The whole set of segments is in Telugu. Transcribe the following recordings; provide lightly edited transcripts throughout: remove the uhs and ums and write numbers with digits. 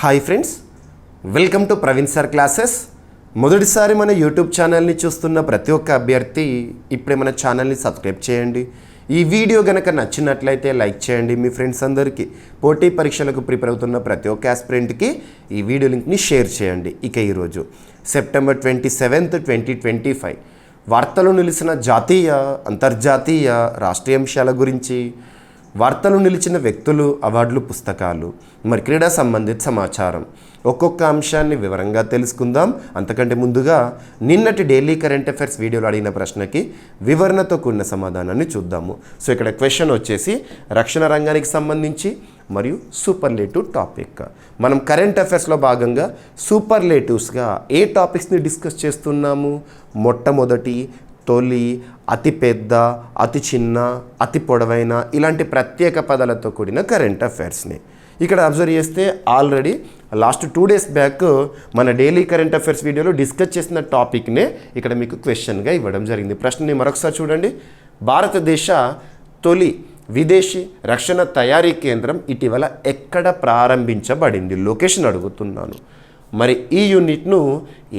Hi friends, welcome to Praveen sir classes. మొదటిసారి మన యూట్యూబ్ ఛానల్ని చూస్తున్న ప్రతి ఒక్క అభ్యర్థి ఇప్పుడే మన ఛానల్ని సబ్స్క్రైబ్ చేయండి. ఈ వీడియో కనుక నచ్చినట్లయితే లైక్ చేయండి. మీ ఫ్రెండ్స్ అందరికీ, పోటీ పరీక్షలకు ప్రిపేర్ అవుతున్న ప్రతి ఒక్క ఆస్పిరెంట్కి ఈ వీడియో లింక్ని షేర్ చేయండి. ఇక ఈరోజు సెప్టెంబర్ 27, 2025 వార్తలు నిలిచిన జాతీయ, అంతర్జాతీయ, రాష్ట్రీయ అంశాల గురించి, వార్తలు నిలిచిన వ్యక్తులు, అవార్డులు, పుస్తకాలు, మరి క్రీడా సంబంధిత సమాచారం, ఒక్కొక్క అంశాన్ని వివరంగా తెలుసుకుందాం. అంతకంటే ముందుగా నిన్నటి డైలీ కరెంట్ అఫైర్స్ వీడియోలో అడిగిన ప్రశ్నకి వివరణతో కూడిన సమాధానాన్ని చూద్దాము. సో ఇక్కడ క్వశ్చన్ వచ్చేసి రక్షణ రంగానికి సంబంధించి మరియు సూపర్లేటివ్ టాపిక్. మనం కరెంట్ అఫైర్స్లో భాగంగా సూపర్లేటివ్స్గా ఏ టాపిక్స్ని డిస్కస్ చేస్తున్నాము? మొట్టమొదటి, తొలి, అతి పెద్ద, అతి చిన్న, అతి పొడవైన, ఇలాంటి ప్రత్యేక పదాలతో కూడిన కరెంట్ అఫైర్స్ని ఇక్కడ అబ్జర్వ్ చేస్తే ఆల్రెడీ లాస్ట్ 2 days బ్యాక్ మన డైలీ కరెంట్ అఫైర్స్ వీడియోలో డిస్కస్ చేసిన టాపిక్నే ఇక్కడ మీకు క్వశ్చన్గా ఇవ్వడం జరిగింది. ప్రశ్నని మరొకసారి చూడండి. భారతదేశ తొలి విదేశీ రక్షణ తయారీ కేంద్రం ఇటీవల ఎక్కడ ప్రారంభించబడింది? లొకేషన్ అడుగుతున్నాను. మరి ఈ యూనిట్ను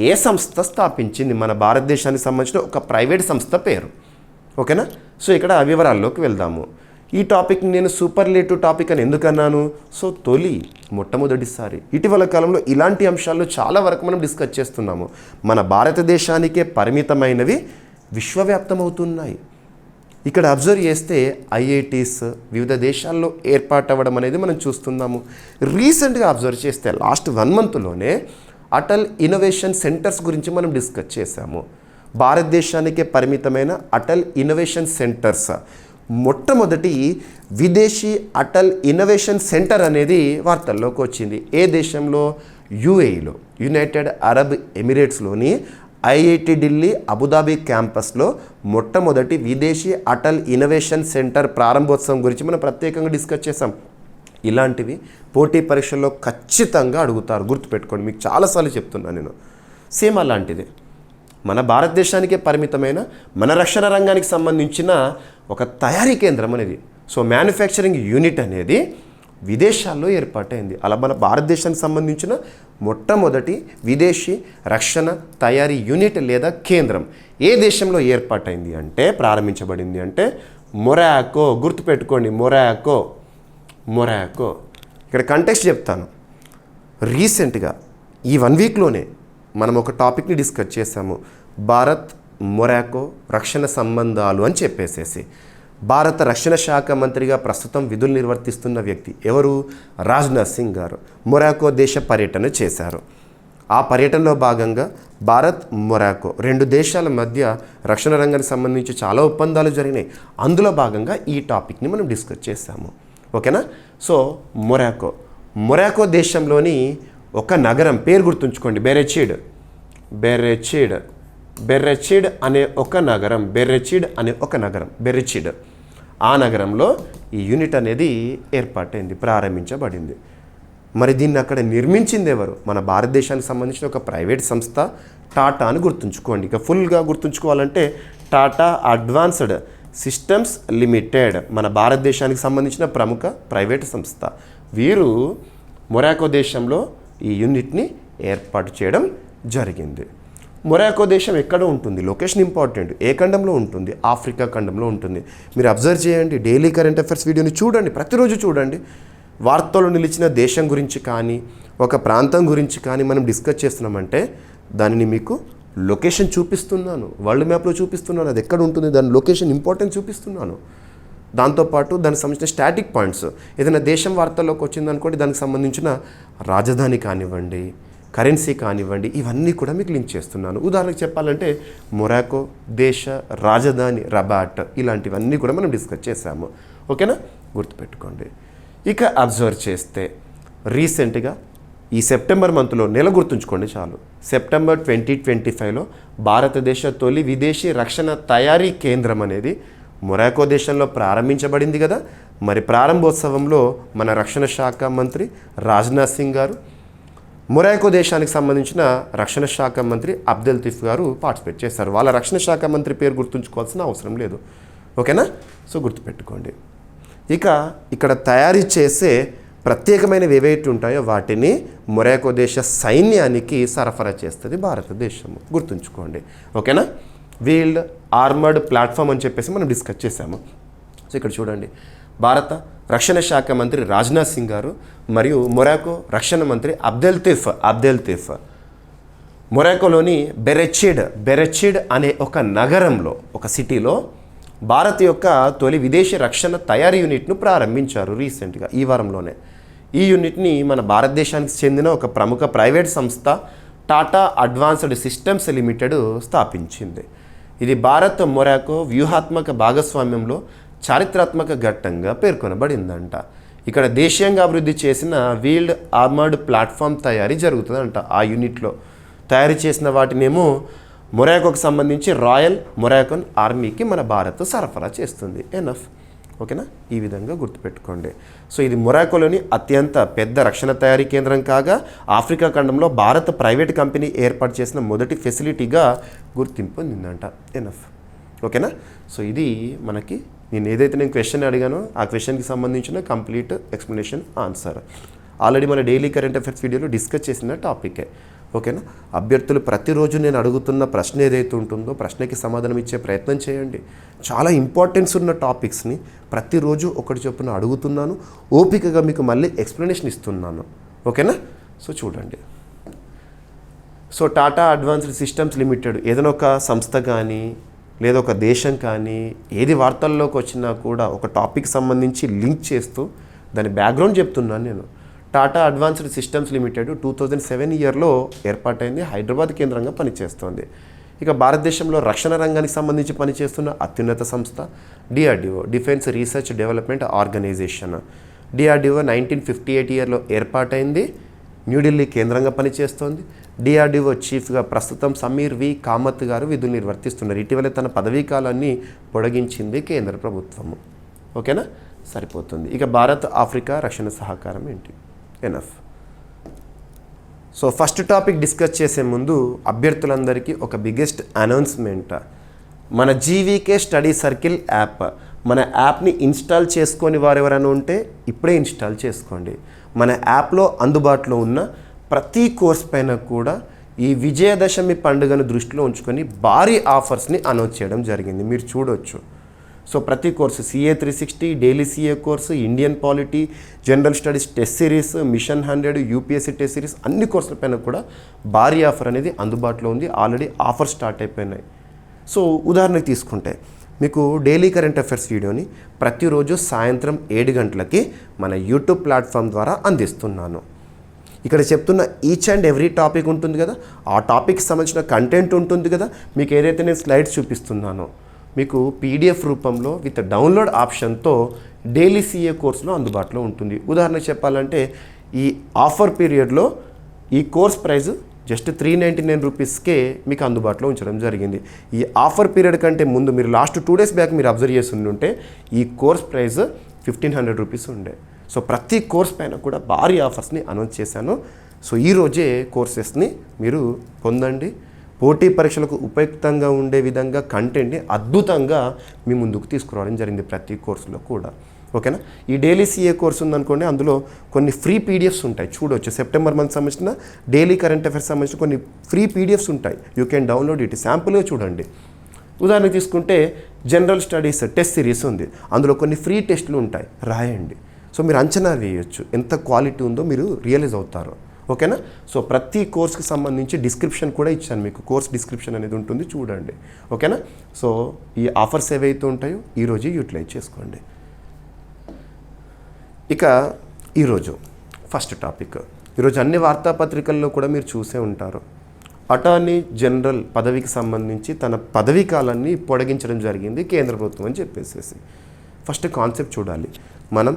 ఏ సంస్థ స్థాపించింది? మన భారతదేశానికి సంబంధించిన ఒక ప్రైవేట్ సంస్థ పేరు. ఓకేనా? సో ఇక్కడ వివరాల్లోకి వెళ్దాము. ఈ టాపిక్ నేను సూపర్లేటివ్ టాపిక్ అని ఎందుకన్నాను? సో తొలి, మొట్టమొదటిసారి. ఇటీవల కాలంలో ఇలాంటి అంశాలు చాలా వరకు మనం డిస్కస్ చేస్తున్నాము. మన భారతదేశానికే పరిమితమైనవి విశ్వవ్యాప్తమవుతున్నాయి. ఇక్కడ అబ్జర్వ్ చేస్తే ఐఐటీస్ వివిధ దేశాల్లో ఏర్పాటవ్వడం అనేది మనం చూస్తున్నాము. రీసెంట్గా అబ్జర్వ్ చేస్తే లాస్ట్ 1 monthలోనే అటల్ ఇన్నోవేషన్ సెంటర్స్ గురించి మనం డిస్కస్ చేశాము. భారతదేశానికే పరిమితమైన అటల్ ఇన్నోవేషన్ సెంటర్స్. మొట్టమొదటి విదేశీ అటల్ ఇన్నోవేషన్ సెంటర్ అనేది వార్తల్లోకి వచ్చింది. ఏ దేశంలో? యుఏఈలో, యునైటెడ్ అరబ్ ఎమిరేట్స్లోని ఐఐటి ఢిల్లీ అబుదాబి క్యాంపస్లో మొట్టమొదటి విదేశీ అటల్ ఇన్నోవేషన్ సెంటర్ ప్రారంభోత్సవం గురించి మనం ప్రత్యేకంగా డిస్కస్ చేసాం. ఇలాంటివి పోటీ పరీక్షల్లో ఖచ్చితంగా అడుగుతారు, గుర్తుపెట్టుకోండి. మీకు చాలాసార్లు చెప్తున్నాను నేను. సేమ్ అలాంటిదే మన భారతదేశానికే పరిమితమైన మన రక్షణ రంగానికి సంబంధించిన ఒక తయారీ కేంద్రం అనేది, సో మ్యానుఫ్యాక్చరింగ్ యూనిట్ అనేది విదేశాల్లో ఏర్పాటైంది. అలా మన భారతదేశానికి సంబంధించిన మొట్టమొదటి విదేశీ రక్షణ తయారీ యూనిట్ లేదా కేంద్రం ఏ దేశంలో ఏర్పాటైంది అంటే, ప్రారంభించబడింది అంటే మొరాకో. గుర్తుపెట్టుకోండి, మొరాకో. ఇక్కడ కంటెక్స్ట్ చెప్తాను. రీసెంట్గా ఈ 1 weekలోనే మనం ఒక టాపిక్ని డిస్కస్ చేశాము. భారత్ మొరాకో రక్షణ సంబంధాలు అని చెప్పేసేసి. భారత రక్షణ శాఖ మంత్రిగా ప్రస్తుతం విధులు నిర్వర్తిస్తున్న వ్యక్తి ఎవరు? రాజ్నాథ్ సింగ్ గారు మొరాకో దేశ పర్యటన చేశారు. ఆ పర్యటనలో భాగంగా భారత్ మొరాకో 2 దేశాల మధ్య రక్షణ రంగానికి సంబంధించి చాలా ఒప్పందాలు జరిగినాయి. అందులో భాగంగా ఈ టాపిక్ని మనం డిస్కస్ చేశాము. ఓకేనా? సో మొరాకో దేశంలోని ఒక నగరం పేరు గుర్తుంచుకోండి, బెరెచిడ్ అనే ఒక నగరం. బెరెచిడ్ ఆ నగరంలో ఈ యూనిట్ అనేది ఏర్పాటైంది, ప్రారంభించబడింది. మరి దీన్ని అక్కడ నిర్మించింది ఎవరు? మన భారతదేశానికి సంబంధించిన ఒక ప్రైవేట్ సంస్థ, టాటా అని గుర్తుంచుకోండి. ఇక ఫుల్గా గుర్తుంచుకోవాలంటే టాటా అడ్వాన్స్డ్ సిస్టమ్స్ లిమిటెడ్, మన భారతదేశానికి సంబంధించిన ప్రముఖ ప్రైవేట్ సంస్థ. వీరు మొరాకో దేశంలో ఈ యూనిట్ని ఏర్పాటు చేయడం జరిగింది. మొరాకో దేశం ఎక్కడ ఉంటుంది? Location important. ఏ ఖండంలో ఉంటుంది? ఆఫ్రికా ఖండంలో ఉంటుంది. మీరు అబ్జర్వ్ చేయండి, డైలీ కరెంట్ అఫైర్స్ వీడియోని చూడండి, ప్రతిరోజు చూడండి. వార్తలు నిలిచిన దేశం గురించి కానీ ఒక ప్రాంతం గురించి కానీ మనం డిస్కస్ చేస్తున్నామంటే దానిని మీకు లొకేషన్ చూపిస్తున్నాను, వరల్డ్ మ్యాప్లో చూపిస్తున్నాను. అది ఎక్కడ ఉంటుంది, దాని లొకేషన్ ఇంపార్టెన్స్ చూపిస్తున్నాను. దాంతోపాటు దానికి సంబంధించిన స్టాటిక్ పాయింట్స్, ఏదైనా దేశం వార్తల్లోకి వచ్చిందనుకోండి దానికి సంబంధించిన రాజధాని కానివ్వండి, కరెన్సీ కానివ్వండి, ఇవన్నీ కూడా మీకు లింక్ చేస్తున్నాను. ఉదాహరణకు చెప్పాలంటే మొరాకో దేశ రాజధాని రబాట్, ఇలాంటివన్నీ కూడా మనం డిస్కస్ చేసాము. ఓకేనా? గుర్తుపెట్టుకోండి. ఇక అబ్జర్వ్ చేస్తే రీసెంట్గా ఈ సెప్టెంబర్ మంత్లో, నెల గుర్తుంచుకోండి చాలు, సెప్టెంబర్ 2025లో భారతదేశ తొలి విదేశీ రక్షణ తయారీ కేంద్రం అనేది మొరాకో దేశంలో ప్రారంభించబడింది కదా. మరి ప్రారంభోత్సవంలో మన రక్షణ శాఖ మంత్రి రాజ్నాథ్ సింగ్ గారు, మొరాకో దేశానికి సంబంధించిన రక్షణ శాఖ మంత్రి అబ్దెల్ లతీఫ్ గారు పార్టిసిపేట్ చేశారు. వాళ్ళ రక్షణ శాఖ మంత్రి పేరు గుర్తుంచుకోవాల్సిన అవసరం లేదు. ఓకేనా? సో గుర్తుపెట్టుకోండి. ఇక ఇక్కడ తయారీ చేసే ప్రత్యేకమైనవి ఏవైతే ఉంటాయో వాటిని మొరాకో దేశ సైన్యానికి సరఫరా చేస్తుంది భారతదేశము. గుర్తుంచుకోండి. ఓకేనా? వీల్డ్ ఆర్మర్డ్ ప్లాట్ఫామ్ అని చెప్పేసి మనం డిస్కస్ చేశాము. సో ఇక్కడ చూడండి, భారత రక్షణ శాఖ మంత్రి రాజ్నాథ్ సింగ్ గారు మరియు మొరాకో రక్షణ మంత్రి అబ్దెల్తీఫ్ మొరాకోలోని బెరెచిడ్ అనే ఒక నగరంలో, ఒక సిటీలో భారత్ యొక్క తొలి విదేశీ రక్షణ తయారీ యూనిట్ను ప్రారంభించారు రీసెంట్గా, ఈ వారంలోనే. ఈ యూనిట్ని మన భారతదేశానికి చెందిన ఒక ప్రముఖ ప్రైవేట్ సంస్థ టాటా అడ్వాన్స్డ్ సిస్టమ్స్ లిమిటెడ్ స్థాపించింది. ఇది భారత్ మొరాకో వ్యూహాత్మక భాగస్వామ్యంలో చారిత్రాత్మక ఘట్టంగా పేర్కొనబడిందంట. ఇక్కడ దేశీయంగా అభివృద్ధి చేసిన వీల్డ్ ఆర్మర్డ్ ప్లాట్ఫామ్ తయారీ జరుగుతుందంట. ఆ యూనిట్లో తయారు చేసిన వాటినేమో మొరాకోకు సంబంధించి రాయల్ మొరాకోన్ ఆర్మీకి మన భారత్ సరఫరా చేస్తుంది. ఎనఫ్. ఓకేనా? ఈ విధంగా గుర్తుపెట్టుకోండి. సో ఇది మొరాకోలోని అత్యంత పెద్ద రక్షణ తయారీ కేంద్రం కాగా ఆఫ్రికా ఖండంలో భారత ప్రైవేట్ కంపెనీ ఏర్పాటు చేసిన మొదటి ఫెసిలిటీగా గుర్తింపు పొందిందంట. ఎనఫ్. ఓకేనా? సో ఇది మనకి నేను క్వశ్చన్ అడిగానో ఆ క్వశ్చన్కి సంబంధించిన కంప్లీట్ ఎక్స్ప్లెనేషన్ ఆన్సర్ ఆల్రెడీ మన డైలీ కరెంట్ అఫైర్స్ వీడియోలో డిస్కస్ చేసిన టాపికే. ఓకేనా? అభ్యర్థులు ప్రతిరోజు నేను అడుగుతున్న ప్రశ్న ఏదైతే ఉంటుందో ప్రశ్నకి సమాధానం ఇచ్చే ప్రయత్నం చేయండి. చాలా ఇంపార్టెన్స్ ఉన్న టాపిక్స్ని ప్రతిరోజు ఒకటి చొప్పున అడుగుతున్నాను. ఓపికగా మీకు మళ్ళీ ఎక్స్ప్లెనేషన్ ఇస్తున్నాను. ఓకేనా? సో చూడండి. So Tata advanced systems limited ఏదైనా ఒక సంస్థ కానీ లేదా ఒక దేశం కానీ ఏది వార్తల్లోకి వచ్చినా కూడా ఒక టాపిక్ సంబంధించి లింక్ చేస్తూ దాని బ్యాక్గ్రౌండ్ చెప్తున్నాను నేను. టాటా అడ్వాన్స్డ్ సిస్టమ్స్ లిమిటెడ్ 2007 ఇయర్లో ఏర్పాటైంది. హైదరాబాద్ కేంద్రంగా పనిచేస్తోంది. ఇక భారతదేశంలో రక్షణ రంగానికి సంబంధించి పనిచేస్తున్న అత్యున్నత సంస్థ DRDO, defence research development organisation. DRDO 1958 ఇయర్లో ఏర్పాటైంది. న్యూఢిల్లీ కేంద్రంగా పనిచేస్తోంది. డిఆర్డిఓ చీఫ్గా ప్రస్తుతం సమీర్ వి కామత్ గారు విధులు నిర్వర్తిస్తున్నారు. ఇటీవలే తన పదవీ కాలాన్ని పొడిగించింది కేంద్ర ప్రభుత్వము. ఓకేనా? సరిపోతుంది. ఇక భారత్ ఆఫ్రికా రక్షణ సహకారం ఏంటి? Enough. So first topic discuss చేసే ముందు అభ్యర్థులందరికీ ఒక బిగ్గెస్ట్ అనౌన్స్మెంట్. మన జీవీకే స్టడీ సర్కిల్ యాప్, మన యాప్ని ఇన్స్టాల్ చేసుకొని వారు ఎవరైనా ఉంటే ఇప్పుడే ఇన్స్టాల్ చేసుకోండి. మన యాప్లో అందుబాటులో ఉన్న ప్రతి కోర్స్ పైన కూడా ఈ విజయదశమి పండుగను దృష్టిలో ఉంచుకొని భారీ ఆఫర్స్ని అనౌన్స్ చేయడం జరిగింది. మీరు చూడొచ్చు. సో ప్రతి course CA 360, daily CA course, Indian polity, general studies test series, mission 100, UPSC test series అన్ని కోర్సుల పైన కూడా భారీ ఆఫర్ అనేది అందుబాటులో ఉంది. ఆల్రెడీ ఆఫర్ స్టార్ట్ అయిపోయినాయి. సో ఉదాహరణకు తీసుకుంటే మీకు డైలీ కరెంట్ అఫైర్స్ వీడియోని ప్రతిరోజు సాయంత్రం 7 గంటలకి మన యూట్యూబ్ ప్లాట్ఫామ్ ద్వారా అందిస్తున్నాను. ఇక్కడ చెప్తున్న ఈచ్ అండ్ ఎవ్రీ టాపిక్ ఉంటుంది కదా, ఆ టాపిక్కి సంబంధించిన కంటెంట్ ఉంటుంది కదా. మీకు ఏదైతే నేను స్లైడ్స్ చూపిస్తున్నానో మీకు PDF రూపంలో విత్ డౌన్లోడ్ ఆప్షన్తో డైలీ CA కోర్సులో అందుబాటులో ఉంటుంది. ఉదాహరణకు చెప్పాలంటే ఈ ఆఫర్ పీరియడ్లో ఈ కోర్స్ ప్రైస్ జస్ట్ 399 రూపీస్కే మీకు అందుబాటులో ఉంచడం జరిగింది. ఈ ఆఫర్ పీరియడ్ కంటే ముందు మీరు లాస్ట్ 2 డేస్ బ్యాక్ మీరు అబ్జర్వ్ చేసి ఉంటే ఈ కోర్స్ ప్రైస్ 1500 రూపీస్ ఉండే. సో ప్రతి కోర్స్ పైన కూడా భారీ ఆఫర్స్ని అనౌన్స్ చేశాను. సో ఈరోజే కోర్సెస్ని మీరు పొందండి. పోటీ పరీక్షలకు ఉపయుక్తంగా ఉండే విధంగా కంటెంట్ని అద్భుతంగా మీ ముందుకు తీసుకురావడం జరిగింది ప్రతి కోర్సులో కూడా. ఓకేనా? ఈ డైలీ CA కోర్స్ ఉందనుకోండి, అందులో కొన్ని ఫ్రీ PDFs ఉంటాయి. చూడవచ్చు. సెప్టెంబర్ మంత్ సంబంధించిన డైలీ కరెంట్ అఫైర్స్ సంబంధించిన కొన్ని ఫ్రీ PDFs ఉంటాయి. You can download it. శాంపుల్గా చూడండి. ఉదాహరణకు తీసుకుంటే జనరల్ స్టడీస్ టెస్ట్ సిరీస్ ఉంది. అందులో కొన్ని ఫ్రీ టెస్టులు ఉంటాయి, రాయండి. సో మీరు అంచనా వేయచ్చు ఎంత క్వాలిటీ ఉందో మీరు రియలైజ్ అవుతారు. ఓకేనా? సో ప్రతి కోర్స్కి సంబంధించి డిస్క్రిప్షన్ కూడా ఇచ్చాను మీకు. కోర్స్ డిస్క్రిప్షన్ అనేది ఉంటుంది, చూడండి. ఓకేనా? సో ఈ ఆఫర్స్ ఏవైతే ఉంటాయో ఈరోజు యూటిలైజ్ చేసుకోండి. ఇక ఈరోజు ఫస్ట్ టాపిక్. ఈరోజు అన్ని వార్తాపత్రికల్లో కూడా మీరు చూసే ఉంటారు. అటార్నీ జనరల్ పదవికి సంబంధించి తన పదవీ కాలాన్ని పొడిగించడం జరిగింది కేంద్ర ప్రభుత్వం అని చెప్పేసి. ఫస్ట్ కాన్సెప్ట్ చూడాలి. మనం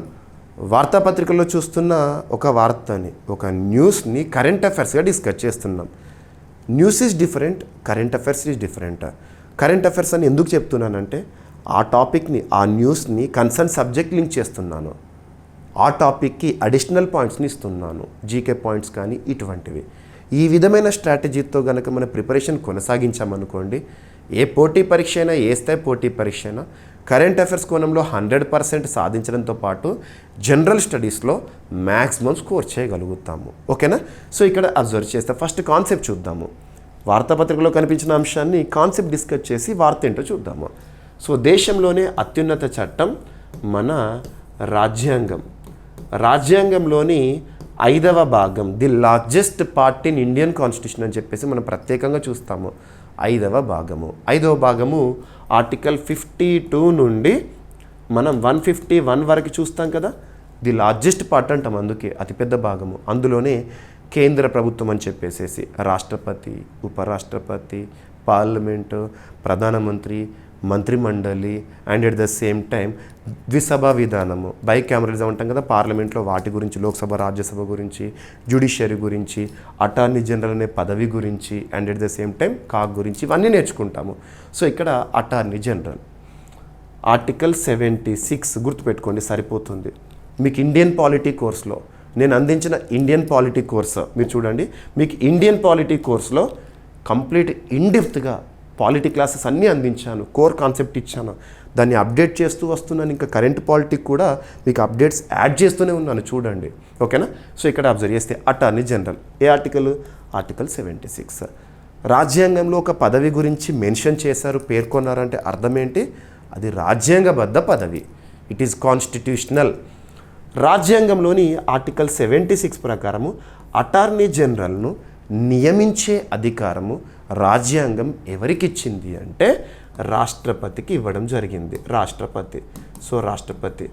వార్తాపత్రికల్లో చూస్తున్న ఒక వార్తని, ఒక న్యూస్ని కరెంట్ అఫైర్స్గా డిస్కస్ చేస్తున్నాం. News is different, current affairs is different. Current affairs అని ఎందుకు చెప్తున్నానంటే ఆ టాపిక్ని, ఆ న్యూస్ని కన్సర్న్ సబ్జెక్ట్ లింక్ చేస్తున్నాను. ఆ టాపిక్కి అడిషనల్ పాయింట్స్ని ఇస్తున్నాను, జీకే పాయింట్స్ కానీ ఇటువంటివి. ఈ విధమైన స్ట్రాటజీతో కనుక మన ప్రిపరేషన్ కొనసాగించామనుకోండి, ఏ పోటీ పరీక్ష అయినా, ఏ స్థాయి పోటీ పరీక్ష అయినా కరెంట్ అఫైర్స్ కోణంలో 100% సాధించడంతో పాటు జనరల్ స్టడీస్లో మ్యాక్సిమం స్కోర్ చేయగలుగుతాము. ఓకేనా? సో ఇక్కడ అబ్జర్వ్ చేస్తే ఫస్ట్ కాన్సెప్ట్ చూద్దాము. వార్తాపత్రికలో కనిపించిన అంశాన్ని కాన్సెప్ట్ డిస్కస్ చేసి వార్త ఏంటో చూద్దాము. సో దేశంలోనే అత్యున్నత చట్టం మన రాజ్యాంగం. రాజ్యాంగంలోని 5వ భాగం, the largest part in Indian constitution అని చెప్పేసి మనం ప్రత్యేకంగా చూస్తాము. 5వ భాగము ఆర్టికల్ 52 నుండి మనం 151 వరకు చూస్తాం కదా. ది లార్జెస్ట్ పార్ట్ అంటాం, అందుకే అతిపెద్ద భాగము. అందులోనే కేంద్ర ప్రభుత్వం అని చెప్పేసేసి రాష్ట్రపతి, ఉపరాష్ట్రపతి, పార్లమెంటు, ప్రధానమంత్రి, మంత్రిమండలి and at the same time ద్విసభ విధానము, బైకామరలిజం అంటాం కదా పార్లమెంట్లో, వాటి గురించి, లోక్సభ రాజ్యసభ గురించి, జ్యుడిషియరీ గురించి, అటార్నీ జనరల్ అనే పదవి గురించి and at the same time CAG గురించి ఇవన్నీ నేర్చుకుంటాము. సో ఇక్కడ అటార్నీ జనరల్ ఆర్టికల్ 76 గుర్తుపెట్టుకోండి, సరిపోతుంది. మీకు ఇండియన్ పాలిటీ కోర్స్లో నేను అందించిన ఇండియన్ పాలిటీ కోర్స్ మీరు చూడండి. మీకు ఇండియన్ పాలిటీ కోర్స్లో కంప్లీట్ ఇన్డెప్త్గా పాలిటీ క్లాసెస్ అన్నీ అందించాను, కోర్ కాన్సెప్ట్ ఇచ్చాను, దాన్ని అప్డేట్ చేస్తూ వస్తున్నాను. ఇంకా కరెంట్ పాలిటీ కూడా మీకు అప్డేట్స్ యాడ్ చేస్తూనే ఉన్నాను, చూడండి. ఓకేనా? సో ఇక్కడ అబ్జర్వ్ చేస్తే అటార్నీ జనరల్ ఏ ఆర్టికల్? ఆర్టికల్ 76. రాజ్యాంగంలో ఒక పదవి గురించి మెన్షన్ చేశారు, పేర్కొన్నారంటే అర్థం ఏంటి? అది రాజ్యాంగబద్ధ పదవి. It is constitutional. రాజ్యాంగంలోని ఆర్టికల్ 76 ప్రకారము అటార్నీ జనరల్ను నియమించే అధికారము రాజ్యాంగం ఎవరికిచ్చింది అంటే రాష్ట్రపతికి ఇవ్వడం జరిగింది. రాష్ట్రపతి. సో రాష్ట్రపతి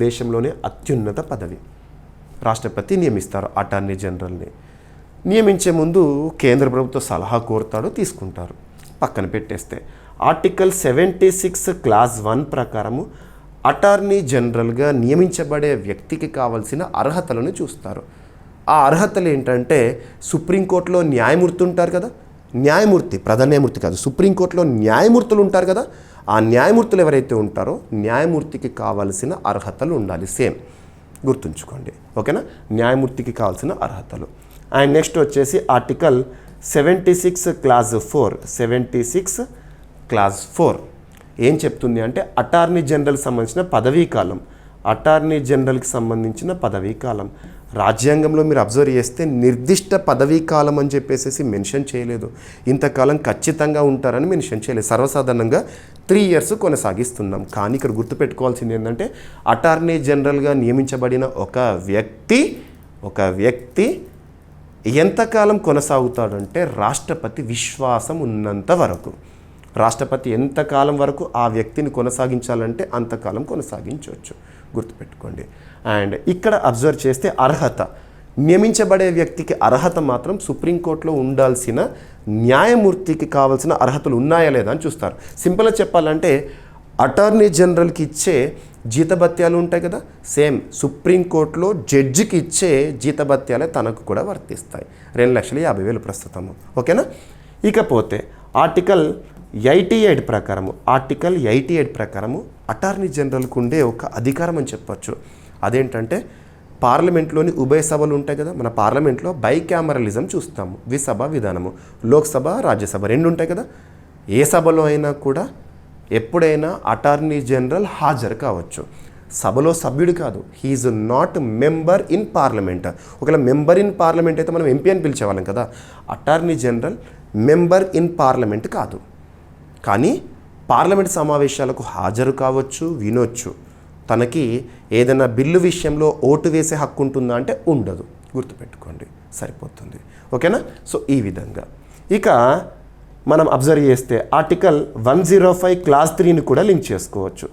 దేశంలోనే అత్యున్నత పదవి. రాష్ట్రపతి నియమిస్తారు అటార్నీ జనరల్ని. నియమించే ముందు కేంద్ర ప్రభుత్వ సలహా కోరుతాడు, తీసుకుంటారు. పక్కన పెట్టేస్తే ఆర్టికల్ 76 క్లాస్ 1 ప్రకారము అటార్నీ జనరల్గా నియమించబడే వ్యక్తికి కావాల్సిన అర్హతలను చూస్తారు. ఆ అర్హతలు ఏంటంటే సుప్రీంకోర్టులో న్యాయమూర్తి ఉంటారు కదా, న్యాయమూర్తి, ప్రధాన న్యాయమూర్తి కాదు, సుప్రీంకోర్టులో న్యాయమూర్తులు ఉంటారు కదా, ఆ న్యాయమూర్తులు ఎవరైతే ఉంటారో న్యాయమూర్తికి కావాల్సిన అర్హతలు ఉండాలి. సేమ్ గుర్తుంచుకోండి. ఓకేనా? న్యాయమూర్తికి కావాల్సిన అర్హతలు. అండ్ నెక్స్ట్ వచ్చేసి ఆర్టికల్ 76 క్లాస్ 4. 76 క్లాస్ 4 ఏం చెప్తుంది అంటే అటార్నీ జనరల్కి సంబంధించిన పదవీ కాలం. అటార్నీ జనరల్కి సంబంధించిన పదవీ కాలం రాజ్యాంగంలో మీరు అబ్జర్వ్ చేస్తే నిర్దిష్ట పదవీ కాలం అని చెప్పేసి మెన్షన్ చేయలేదు. ఇంతకాలం ఖచ్చితంగా ఉంటారని మెన్షన్ చేయలేదు. సర్వసాధారణంగా 3 years కొనసాగిస్తున్నాం. కానీ ఇక్కడ గుర్తుపెట్టుకోవాల్సింది ఏంటంటే అటార్నీ జనరల్గా నియమించబడిన ఒక వ్యక్తి ఎంతకాలం కొనసాగుతాడంటే రాష్ట్రపతి విశ్వాసం ఉన్నంత వరకు. రాష్ట్రపతి ఎంతకాలం వరకు ఆ వ్యక్తిని కొనసాగించాలంటే అంతకాలం కొనసాగించవచ్చు, గుర్తుపెట్టుకోండి. అండ్ ఇక్కడ అబ్జర్వ్ చేస్తే అర్హత, నియమించబడే వ్యక్తికి అర్హత మాత్రం సుప్రీంకోర్టులో ఉండాల్సిన న్యాయమూర్తికి కావాల్సిన అర్హతలు ఉన్నాయా లేదా అని చూస్తారు. సింపుల్గా చెప్పాలంటే అటార్నీ జనరల్కి ఇచ్చే జీతభత్యాలు ఉంటాయి కదా, సేమ్ సుప్రీంకోర్టులో జడ్జికి ఇచ్చే జీతభత్యాలే తనకు కూడా వర్తిస్తాయి. 2,50,000 ప్రస్తుతము. ఓకేనా? ఇకపోతే ఆర్టికల్ 88 ప్రకారము అటార్నీ జనరల్కు ఉండే ఒక అధికారం అని చెప్పచ్చు. అదేంటంటే పార్లమెంట్లోని ఉభయ సభలు ఉంటాయి కదా, మన పార్లమెంట్లో బైకామరలిజం చూస్తాము, ద్విసభ విధానము, లోక్సభ రాజ్యసభ 2 ఉంటాయి కదా. ఏ సభలో అయినా కూడా ఎప్పుడైనా అటార్నీ జనరల్ హాజరు కావచ్చు. సభలో సభ్యుడు కాదు, he is not member in parliament. ఒకవేళ మెంబర్ ఇన్ పార్లమెంట్ అయితే మనం ఎంపీ అని పిలిచేవాళ్ళం కదా. Attorney general member in parliament కాదు, కానీ పార్లమెంట్ సమావేశాలకు హాజరు కావచ్చు, వినొచ్చు. తనకి ఏదైనా బిల్లు విషయంలో ఓటు వేసే హక్కు ఉంటుందా అంటే ఉండదు, గుర్తుపెట్టుకోండి, సరిపోతుంది. ఓకేనా? సో ఈ విధంగా ఇక మనం అబ్జర్వ్ చేస్తే ఆర్టికల్ 105 క్లాస్ 3ని కూడా లింక్ చేసుకోవచ్చు.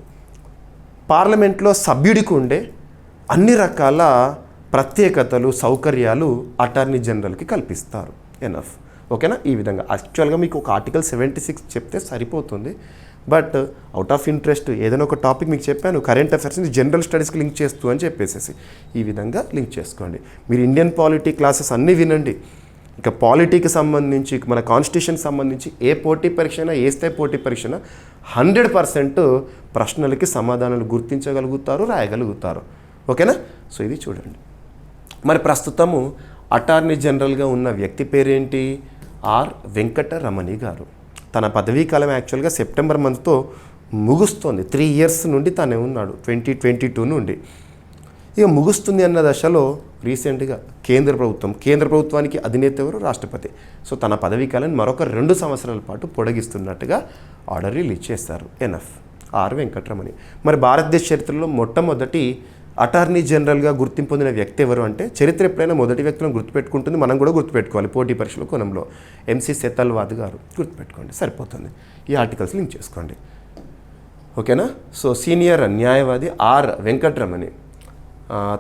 పార్లమెంట్లో సభ్యుడికి ఉండే అన్ని రకాల ప్రత్యేకతలు, సౌకర్యాలు అటార్నీ జనరల్కి కల్పిస్తారు. ఎనఫ్. ఓకేనా? ఈ విధంగా యాక్చువల్గా మీకు ఒక ఆర్టికల్ 76 చెప్తే సరిపోతుంది. బట్ అవుట్ ఆఫ్ ఇంట్రెస్ట్ ఏదైనా ఒక టాపిక్ మీకు చెప్పాను, కరెంట్ అఫైర్స్ని జనరల్ స్టడీస్కి లింక్ చేస్తూ అని చెప్పేసి ఈ విధంగా లింక్ చేసుకోండి. మీరు ఇండియన్ పాలిటీ క్లాసెస్ అన్నీ వినండి. ఇక పాలిటీకి సంబంధించి, మన కాన్స్టిట్యూషన్కి సంబంధించి ఏ పోటీ పరీక్ష అయినా, ఏ స్థాయి పోటీ పరీక్ష అయినా 100% ప్రశ్నలకి సమాధానాలు గుర్తించగలుగుతారు, రాయగలుగుతారు. ఓకేనా? సో ఇది చూడండి. మరి ప్రస్తుతము అటార్నీ జనరల్గా ఉన్న వ్యక్తి పేరేంటి? ఆర్ వెంకటరమణి గారు. తన పదవీ కాలం యాక్చువల్గా సెప్టెంబర్ మంత్తో ముగుస్తోంది. 3 ఇయర్స్ నుండి తనే ఉన్నాడు, 2022 నుండి. ఇక ముగుస్తుంది అన్న దశలో రీసెంట్గా కేంద్ర ప్రభుత్వానికి అధినేత ఎవరు? రాష్ట్రపతి. సో తన పదవీ కాలాన్ని మరొక 2 సంవత్సరాల పాటు పొడిగిస్తున్నట్టుగా ఆర్డర్ రిలీజ్ చేశారు ఎన్ఎఫ్ ఆర్ వెంకట్రమణి. మరి భారతదేశ చరిత్రలో మొట్టమొదటి అటార్నీ జనరల్గా గుర్తింపు పొందిన వ్యక్తి ఎవరు అంటే, చరిత్ర ఎప్పుడైనా మొదటి వ్యక్తులను గుర్తుపెట్టుకుంటుంది, మనం కూడా గుర్తుపెట్టుకోవాలి పోటీ పరీక్షల కోణంలో. ఎంసీ సెతల్వాద్ గారు, గుర్తుపెట్టుకోండి సరిపోతుంది. ఈ ఆర్టికల్స్ లింక్ చేసుకోండి, ఓకేనా. సో సీనియర్ న్యాయవాది ఆర్ వెంకట్రమణి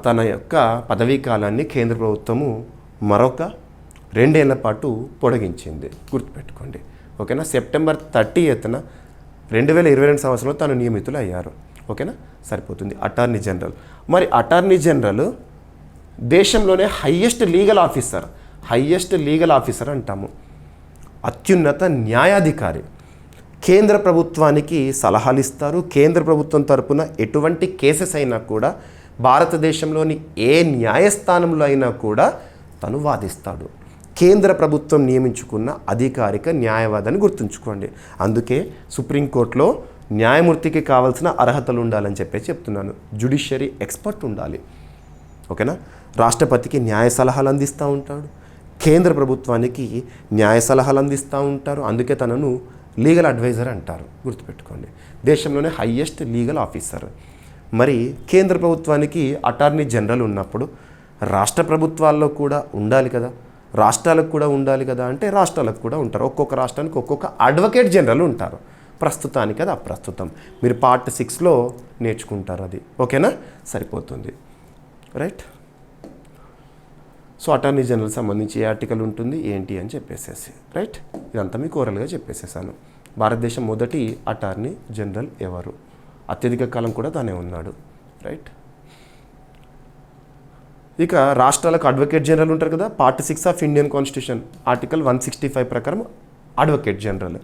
తన యొక్క పదవీ కాలాన్ని కేంద్ర ప్రభుత్వము మరొక 2 ఏళ్ల పాటు పొడిగించింది, గుర్తుపెట్టుకోండి, ఓకేనా. సెప్టెంబర్ 30న 2022 సంవత్సరంలో తాను నియమితులు అయ్యారు, ఓకేనా. సరిపోతుంది. Attorney general. మరి అటార్నీ జనరల్ దేశంలోనే హయ్యెస్ట్ లీగల్ ఆఫీసర్ అంటాము, అత్యున్నత న్యాయాధికారి. కేంద్ర ప్రభుత్వానికి సలహాలు ఇస్తారు. కేంద్ర ప్రభుత్వం తరపున ఎటువంటి కేసెస్ అయినా కూడా భారతదేశంలోని ఏ న్యాయస్థానంలో అయినా కూడా తను వాదిస్తాడు. కేంద్ర ప్రభుత్వం నియమించుకున్న అధికారిక న్యాయవాదని గుర్తుంచుకోండి. అందుకే సుప్రీంకోర్టులో న్యాయమూర్తికి కావాల్సిన అర్హతలు ఉండాలని చెప్తున్నాను. జ్యుడిషియరీ ఎక్స్పర్ట్ ఉండాలి, ఓకేనా. రాష్ట్రపతికి న్యాయ సలహాలు అందిస్తూ ఉంటాడు, కేంద్ర ప్రభుత్వానికి న్యాయ సలహాలు అందిస్తూ ఉంటారు. అందుకే తనను లీగల్ అడ్వైజర్ అంటారు, గుర్తుపెట్టుకోండి. దేశంలోనే హయ్యెస్ట్ లీగల్ ఆఫీసర్. మరి కేంద్ర ప్రభుత్వానికి అటార్నీ జనరల్ ఉన్నప్పుడు రాష్ట్ర ప్రభుత్వాల్లో కూడా ఉండాలి కదా, రాష్ట్రాలకు కూడా ఉండాలి కదా అంటే రాష్ట్రాలకు కూడా ఉంటారు. ఒక్కొక్క రాష్ట్రానికి ఒక్కొక్క అడ్వకేట్ జనరల్ ఉంటారు. ప్రస్తుతానికి అది అప్రస్తుతం. మీరు పార్ట్ 6లో నేర్చుకుంటారు అది, ఓకేనా. సరిపోతుంది, రైట్. సో అటార్నీ జనరల్ సంబంధించి ఏ ఆర్టికల్ ఉంటుంది ఏంటి అని చెప్పేసేసి, రైట్. ఇదంతా మీకు ఓరల్గా చెప్పేసేసాను. భారతదేశం మొదటి అటార్నీ జనరల్ ఎవరు? అత్యధిక కాలం కూడా తానే ఉన్నాడు, రైట్. ఇక రాష్ట్రాలకు అడ్వకేట్ జనరల్ ఉంటారు కదా. Part 6 of Indian constitution article 165 ప్రకారం అడ్వకేట్ జనరల్.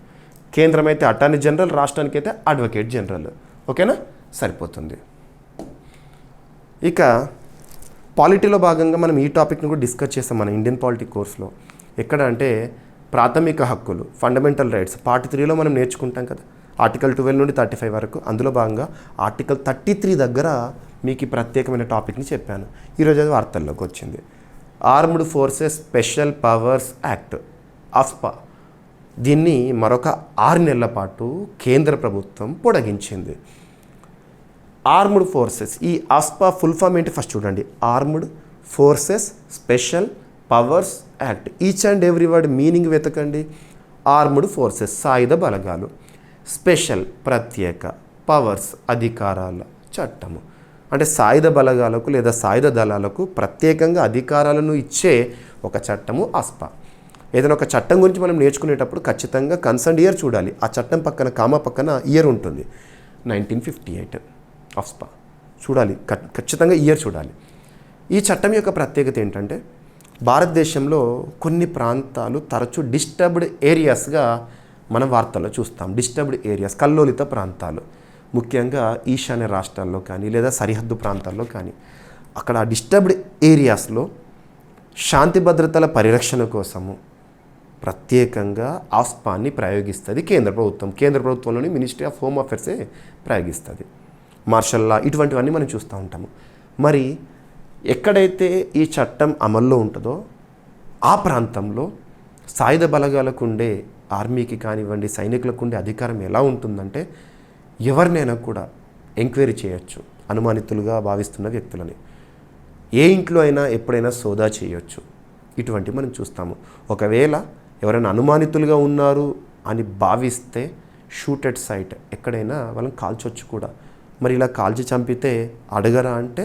కేంద్రం అయితే అటార్నీ జనరల్, రాష్ట్రానికి అయితే అడ్వకేట్ జనరల్, ఓకేనా. సరిపోతుంది. ఇక పాలిటీలో భాగంగా మనం ఈ టాపిక్ని కూడా డిస్కస్ చేస్తాం మన ఇండియన్ పాలిటీ కోర్స్లో. ఎక్కడ అంటే ప్రాథమిక హక్కులు, ఫండమెంటల్ రైట్స్, పార్ట్ 3లో మనం నేర్చుకుంటాం కదా. ఆర్టికల్ 12 నుండి 35 వరకు. అందులో భాగంగా ఆర్టికల్ 33 దగ్గర మీకు ఈ ప్రత్యేకమైన టాపిక్ని చెప్పాను. ఈరోజు అది వార్తల్లోకి వచ్చింది. Armed forces special powers act AFSPA, దీన్ని మరొక 6 నెలల పాటు కేంద్ర ప్రభుత్వం పొడిగించింది. ఆర్మ్డ్ ఫోర్సెస్, ఈ ఆస్పా ఫుల్ ఫామ్ ఏంటి ఫస్ట్ చూడండి. Armed forces special powers act. Each and every word meaning వెతకండి. ఆర్మ్డ్ ఫోర్సెస్ సాయుధ బలగాలు, స్పెషల్ ప్రత్యేక, పవర్స్ అధికారాల చట్టము. అంటే సాయుధ బలగాలకు లేదా సాయుధ దళాలకు ప్రత్యేకంగా అధికారాలను ఇచ్చే ఒక చట్టము ఆస్పా. ఏదైనా ఒక చట్టం గురించి మనం నేర్చుకునేటప్పుడు ఖచ్చితంగా కన్సర్న్ ఇయర్ చూడాలి. ఆ చట్టం పక్కన కామా పక్కన ఇయర్ ఉంటుంది. 1958 ఆస్పా చూడాలి, ఖచ్చితంగా ఇయర్ చూడాలి. ఈ చట్టం యొక్క ప్రత్యేకత ఏంటంటే భారతదేశంలో కొన్ని ప్రాంతాలు తరచూ డిస్టర్బ్డ్ ఏరియాస్గా మనం వార్తల్లో చూస్తాం. డిస్టర్బ్డ్ ఏరియాస్, కల్లోలిత ప్రాంతాలు, ముఖ్యంగా ఈశాన్య రాష్ట్రాల్లో కానీ లేదా సరిహద్దు ప్రాంతాల్లో కానీ, అక్కడ డిస్టర్బ్డ్ ఏరియాస్లో శాంతి భద్రతల పరిరక్షణ కోసము ప్రత్యేకంగా ఆస్పాని ప్రయోగిస్తుంది కేంద్ర ప్రభుత్వం. కేంద్ర ప్రభుత్వంలోని మినిస్ట్రీ ఆఫ్ హోమ్ అఫేర్సే ప్రయోగిస్తుంది. మార్షల్ లా ఇటువంటివన్నీ మనం చూస్తూ ఉంటాము. మరి ఎక్కడైతే ఈ చట్టం అమల్లో ఉంటుందో ఆ ప్రాంతంలో సాయుధ బలగాలకు ఉండే, ఆర్మీకి కానివ్వండి సైనికులకు ఉండే అధికారం ఎలా ఉంటుందంటే ఎవరినైనా కూడా ఎంక్వైరీ చేయొచ్చు, అనుమానితులుగా భావిస్తున్న వ్యక్తులని. ఏ ఇంట్లో అయినా ఎప్పుడైనా సోదా చేయొచ్చు. ఇటువంటివి మనం చూస్తాము. ఒకవేళ ఎవరైనా అనుమానితులుగా ఉన్నారు అని భావిస్తే షూట్ ఎట్ సైట్, ఎక్కడైనా వాళ్ళని కాల్చొచ్చు కూడా. మరి ఇలా కాల్చి చంపితే అడగరా అంటే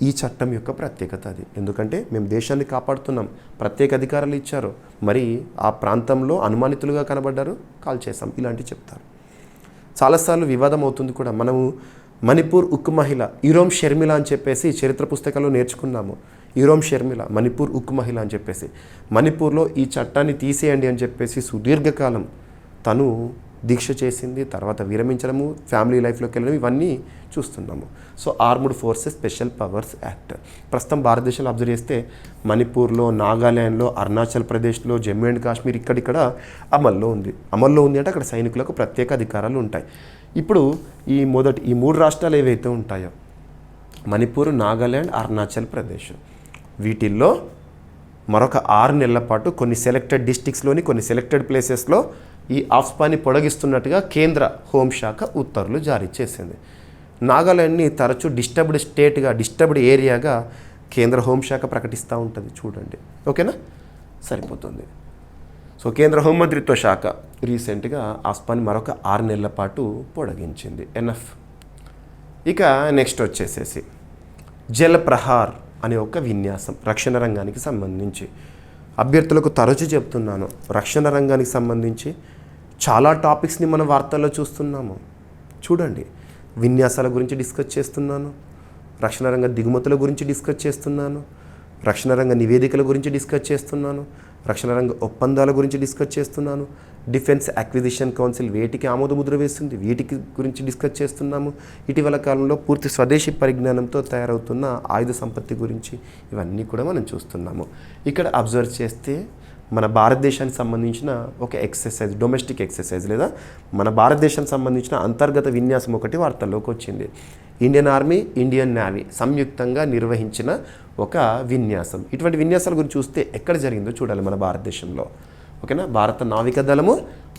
ఈ చట్టం యొక్క ప్రత్యేకత అది. ఎందుకంటే మేము దేశాన్ని కాపాడుతున్నాం, ప్రత్యేక అధికారాలు ఇచ్చారు, మరి ఆ ప్రాంతంలో అనుమానితులుగా కనబడ్డారు, కాల్ చేసాం, ఇలాంటివి చెప్తారు. చాలాసార్లు వివాదం అవుతుంది కూడా. మనము మణిపూర్ ఉక్కు మహిళ ఇరోమ్ షర్మిల అని చెప్పేసి చరిత్ర పుస్తకాల్లో నేర్చుకున్నాము. ఇరోమ్ షర్మిల మణిపూర్ ఉక్కు మహిళ అని చెప్పేసి, మణిపూర్లో ఈ చట్టాన్ని తీసేయండి అని చెప్పేసి సుదీర్ఘకాలం తను దీక్ష చేసింది, తర్వాత విరమించడము, ఫ్యామిలీ లైఫ్లోకి వెళ్ళడం, ఇవన్నీ చూస్తున్నాము. So armed forces special powers act ప్రస్తుతం భారతదేశంలో అబ్జర్వ్ చేస్తే మణిపూర్లో, నాగాల్యాండ్లో, అరుణాచల్ ప్రదేశ్లో, జమ్మూ అండ్ కాశ్మీర్ ఇక్కడిక్కడ అమల్లో ఉంది అంటే అక్కడ సైనికులకు ప్రత్యేక అధికారాలు ఉంటాయి. ఇప్పుడు ఈ మూడు రాష్ట్రాలు ఏవైతే ఉంటాయో మణిపూర్, నాగాల్యాండ్, అరుణాచల్ ప్రదేశ్, వీటిల్లో మరొక 6 నెలల పాటు కొన్ని సెలెక్టెడ్ డిస్ట్రిక్ట్స్లోని కొన్ని సెలెక్టెడ్ ప్లేసెస్లో ఈ ఆఫ్స్పాని పొడిగిస్తున్నట్టుగా కేంద్ర హోంశాఖ ఉత్తర్వులు జారీ చేసింది. నాగాల్యాండ్ని తరచూ డిస్టర్బ్డ్ ఏరియాగా కేంద్ర హోంశాఖ ప్రకటిస్తూ ఉంటుంది. చూడండి, ఓకేనా, సరిపోతుంది. సో కేంద్ర హోంమంత్రిత్వ శాఖ రీసెంట్గా ఆఫ్స్పాని మరొక 6 నెలల పాటు పొడిగించింది. ఎన్ఎఫ్. ఇక నెక్స్ట్ వచ్చేసేసి జల్ ప్రహార్ అనే ఒక విన్యాసం రక్షణ రంగానికి సంబంధించి. అభ్యర్థులకు తరచూ చెప్తున్నాను, రక్షణ రంగానికి సంబంధించి చాలా టాపిక్స్ని మన వార్తల్లో చూస్తున్నాము. చూడండి, విన్యాసాల గురించి డిస్కస్ చేస్తున్నాను, రక్షణ రంగ దిగుమతుల గురించి డిస్కస్ చేస్తున్నాను, రక్షణ రంగ నివేదికల గురించి డిస్కస్ చేస్తున్నాను, రక్షణ రంగ ఒప్పందాల గురించి డిస్కస్ చేస్తున్నాను, డిఫెన్స్ అక్విజిషన్ కౌన్సిల్ వేటికి ఆమోదముద్ర వేస్తుంది, వీటికి గురించి డిస్కస్ చేస్తున్నాము. ఇటీవల కాలంలో పూర్తి స్వదేశీ పరిజ్ఞానంతో తయారవుతున్న ఆయుధ సంపత్తి గురించి ఇవన్నీ కూడా మనం చూస్తున్నాము. ఇక్కడ అబ్జర్వ్ చేస్తే మన భారతదేశానికి సంబంధించిన ఒక ఎక్సర్సైజ్, డొమెస్టిక్ ఎక్సర్సైజ్ లేదా మన భారతదేశానికి సంబంధించిన అంతర్గత విన్యాసం ఒకటి వార్తల్లోకి వచ్చింది. ఇండియన్ ఆర్మీ, ఇండియన్ నేవీ సంయుక్తంగా నిర్వహించిన ఒక విన్యాసం. ఇటువంటి విన్యాసాల గురించి చూస్తే ఎక్కడ జరిగిందో చూడాలి మన భారతదేశంలో. ఓకేనా, భారత నావికా దళము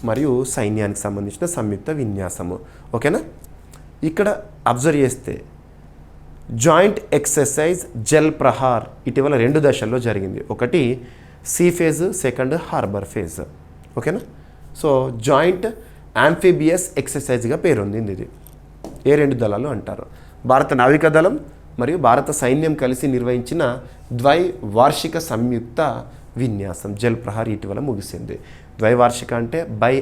మరియు సైన్యానికి సంబంధించిన సంయుక్త విన్యాసము. ఓకేనా, ఇక్కడ అబ్జర్వ్ చేస్తే జాయింట్ ఎక్సర్సైజ్ జల్ ప్రహార్ ఇటీవల 2 దశల్లో జరిగింది. ఒకటి sea phase, second harbour phase. ఓకేనా, సో జాయింట్ యాంఫిబియస్ ఎక్సర్సైజ్గా పేరొంది ఇది. ఏ 2 దళాలు అంటారు? భారత నావికా దళం మరియు భారత సైన్యం కలిసి నిర్వహించిన ద్వైవార్షిక సంయుక్త విన్యాసం జల్ ప్రహార్ ఇటీవల ముగిసింది. ద్వైవార్షిక అంటే బై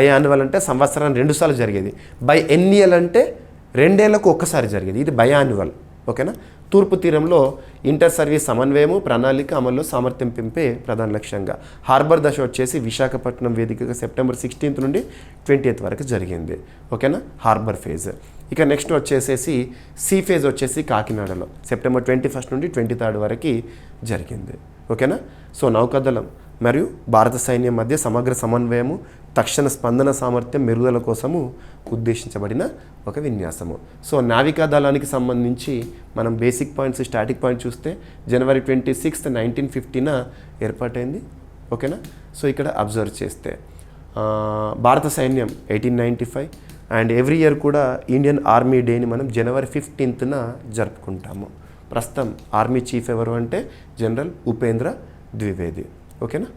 యాన్యువల్ అంటే సంవత్సరానికి 2 సార్లు జరిగేది. బై ఎన్నియల్ అంటే 2 ఏళ్లకు ఒక్కసారి జరిగేది. ఇది బై యాన్యువల్. ఓకేనా, తూర్పు తీరంలో ఇంటర్ సర్వీస్ సమన్వయము, ప్రణాళిక అమల్లో సామర్థ్యం పెంపే ప్రధాన లక్ష్యంగా. హార్బర్ దశ వచ్చేసి విశాఖపట్నం వేదికగా సెప్టెంబర్ 16 నుండి 20 వరకు జరిగింది. ఓకేనా, హార్బర్ ఫేజ్. ఇక నెక్స్ట్ వచ్చేసేసి సీ ఫేజ్ వచ్చేసి కాకినాడలో సెప్టెంబర్ 21 నుండి 23 వరకు జరిగింది. ఓకేనా, సో నౌకాదళం మరియు భారత సైన్యం మధ్య సమగ్ర సమన్వయము, తక్షణ స్పందన సామర్థ్యం మెరుగుదల కోసము ఉద్దేశించబడిన ఒక విన్యాసము. సో నావికా దళానికి సంబంధించి మనం బేసిక్ పాయింట్స్, స్టాటిక్ పాయింట్ చూస్తే జనవరి 26, 1950 ఏర్పాటైంది. ఓకేనా, సో ఇక్కడ అబ్జర్వ్ చేస్తే భారత సైన్యం 1895 అండ్ ఎవ్రీ ఇయర్ కూడా ఇండియన్ ఆర్మీ డేని మనం జనవరి 15న జరుపుకుంటాము. ప్రస్తుతం ఆర్మీ చీఫ్ ఎవరు అంటే జనరల్ ఉపేంద్ర ద్వివేది. ఓకేనా,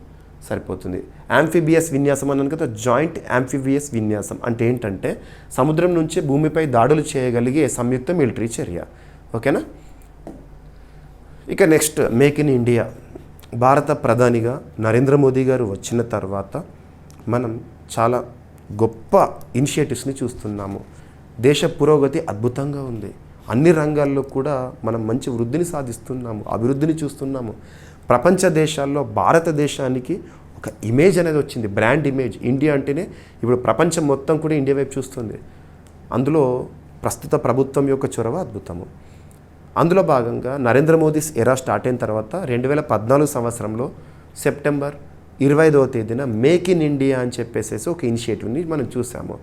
సరిపోతుంది. యాంఫిబియస్ విన్యాసం అన్నాను కదా, జాయింట్ యాంఫిబియస్ విన్యాసం అంటే ఏంటంటే సముద్రం నుంచి భూమిపై దాడులు చేయగలిగే సంయుక్త మిలిటరీ చర్య. ఓకేనా, ఇక నెక్స్ట్ మేక్ ఇన్ ఇండియా. భారత ప్రధానిగా నరేంద్ర మోదీ గారు వచ్చిన తర్వాత మనం చాలా గొప్ప ఇనిషియేటివ్స్ని చూస్తున్నాము. దేశ పురోగతి అద్భుతంగా ఉంది. అన్ని రంగాల్లో కూడా మనం మంచి వృద్ధిని సాధిస్తున్నాము, అభివృద్ధిని చూస్తున్నాము. ప్రపంచ దేశాల్లో భారతదేశానికి ఒక ఇమేజ్ అనేది వచ్చింది, బ్రాండ్ ఇమేజ్. ఇండియా అంటేనే ఇప్పుడు ప్రపంచం మొత్తం కూడా ఇండియా వైపు చూస్తుంది. అందులో ప్రస్తుత ప్రభుత్వం యొక్క చొరవ అద్భుతము. అందులో భాగంగా నరేంద్ర మోదీ ఎరా స్టార్ట్ అయిన తర్వాత 2014 సంవత్సరంలో సెప్టెంబర్ 25వ తేదీన మేక్ ఇన్ ఇండియా అని చెప్పేసి ఒక ఇనిషియేటివ్ని మనం చూసాము.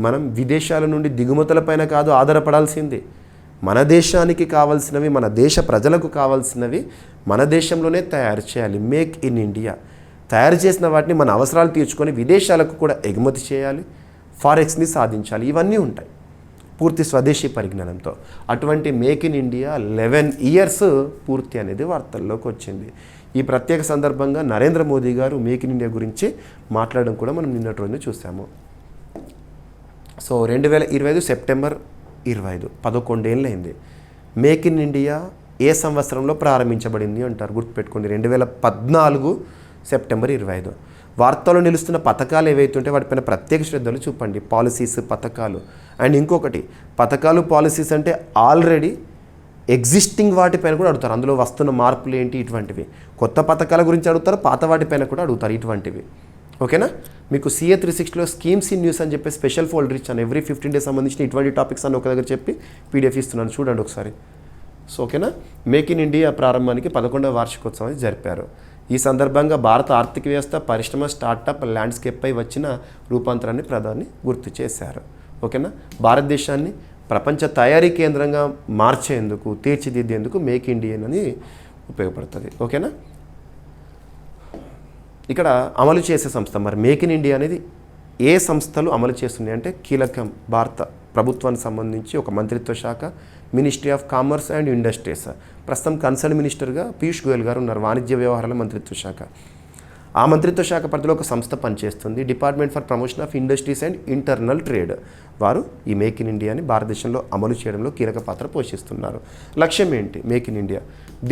మనం విదేశాల నుండి దిగుమతులపైన కాదు ఆధారపడాల్సింది. మన దేశానికి కావాల్సినవి, మన దేశ ప్రజలకు కావాల్సినవి మన దేశంలోనే తయారు చేయాలి. Make in India. తయారు చేసిన వాటిని మన అవసరాలు తీర్చుకొని విదేశాలకు కూడా ఎగుమతి చేయాలి, ఫారెక్స్ని సాధించాలి. ఇవన్నీ ఉంటాయి పూర్తి స్వదేశీ పరిజ్ఞానంతో. అటువంటి మేక్ ఇన్ ఇండియా 11 ఇయర్స్ పూర్తి అనేది వార్తల్లోకి వచ్చింది. ఈ ప్రత్యేక సందర్భంగా నరేంద్ర మోదీ గారు మేక్ ఇన్ ఇండియా గురించి మాట్లాడడం కూడా మనం నిన్నటి రోజున చూసాము. సో 2025 సెప్టెంబర్ 25, 11 ఏళ్ళైంది. మేక్ ఇన్ ఇండియా ఏ సంవత్సరంలో ప్రారంభించబడింది అంటారు? గుర్తుపెట్టుకోండి, 2014 సెప్టెంబర్ 25. వార్తల్లో నిలుస్తున్న పథకాలు ఏవైతే ఉంటే వాటిపైన ప్రత్యేక శ్రద్ధలు చూపండి. పాలసీస్, పథకాలు. అండ్ ఇంకొకటి, పథకాలు పాలసీస్ అంటే ఆల్రెడీ ఎగ్జిస్టింగ్ వాటిపైన కూడా అడుగుతారు. అందులో వస్తున్న మార్పులు ఏంటి, ఇటువంటివి. కొత్త పథకాల గురించి అడుగుతారు, పాత వాటిపైన కూడా అడుగుతారు ఇటువంటివి. ఓకేనా, మీకు CA 360లో స్కీమ్స్ ఇన్ న్యూస్ అని చెప్పి స్పెషల్ ఫోల్డర్ ఇచ్చాను. ఎవ్రీ 15 days సంబంధించిన ఇటువంటి టాపిక్స్ అని ఒక దగ్గర చెప్పి PDF ఇస్తున్నాను, చూడండి ఒకసారి. సో ఓకేనా, మేక్ ఇన్ ఇండియా ప్రారంభానికి 11వ వార్షికోత్సవాన్ని జరిపారు. ఈ సందర్భంగా భారత ఆర్థిక వ్యవస్థ, పరిశ్రమ, స్టార్టప్ ల్యాండ్స్కేప్పై వచ్చిన రూపాంతరాన్ని ప్రధాని గుర్తు చేశారు. ఓకేనా. భారతదేశాన్ని ప్రపంచ తయారీ కేంద్రంగా మార్చేందుకు, తీర్చిదిద్దేందుకు మేక్ ఇండియన్ అని ఉపయోగపడుతుంది. ఓకేనా. ఇక్కడ అమలు చేసే సంస్థ మరి మేక్ ఇన్ ఇండియా అనేది ఏ సంస్థలు అమలు చేస్తున్నాయి అంటే కీలకం. భారత ప్రభుత్వానికి సంబంధించి ఒక మంత్రిత్వ శాఖ, ministry of commerce and industries. ప్రస్తుతం కన్సర్న్ మినిస్టర్గా పీయూష్ గోయల్ గారు ఉన్నారు, వాణిజ్య వ్యవహారాల మంత్రిత్వ శాఖ. ఆ మంత్రిత్వ శాఖ పరిధిలో ఒక సంస్థ పనిచేస్తుంది, department for promotion of industries and internal trade. వారు ఈ మేక్ ఇన్ ఇండియాని భారతదేశంలో అమలు చేయడంలో కీలక పాత్ర పోషిస్తున్నారు. లక్ష్యం ఏంటి? మేక్ ఇన్ ఇండియా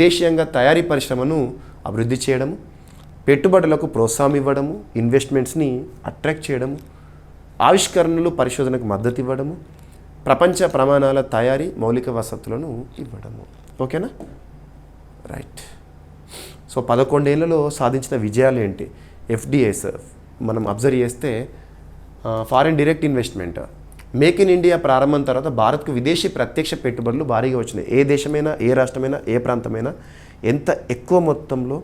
దేశీయంగా తయారీ పరిశ్రమను అభివృద్ధి చేయడము, పెట్టుబడులకు ప్రోత్సాహం ఇవ్వడము, ఇన్వెస్ట్మెంట్స్ని అట్రాక్ట్ చేయడము, ఆవిష్కరణలు, పరిశోధనకు మద్దతు ఇవ్వడము, ప్రపంచ ప్రమాణాల తయారీ, మౌలిక వసతులను ఇవ్వడము. ఓకేనా. రైట్. సో 11 ఏళ్లలో సాధించిన విజయాలు ఏంటి? ఎఫ్డిఐస్ మనం అబ్జర్వ్ చేస్తే foreign direct investment. Make in India ప్రారంభం తర్వాత భారత్కు విదేశీ ప్రత్యక్ష పెట్టుబడులు భారీగా వచ్చినాయి. ఏ దేశమైనా, ఏ రాష్ట్రమైనా, ఏ ప్రాంతమైనా ఎంత ఎక్కువ మొత్తంలో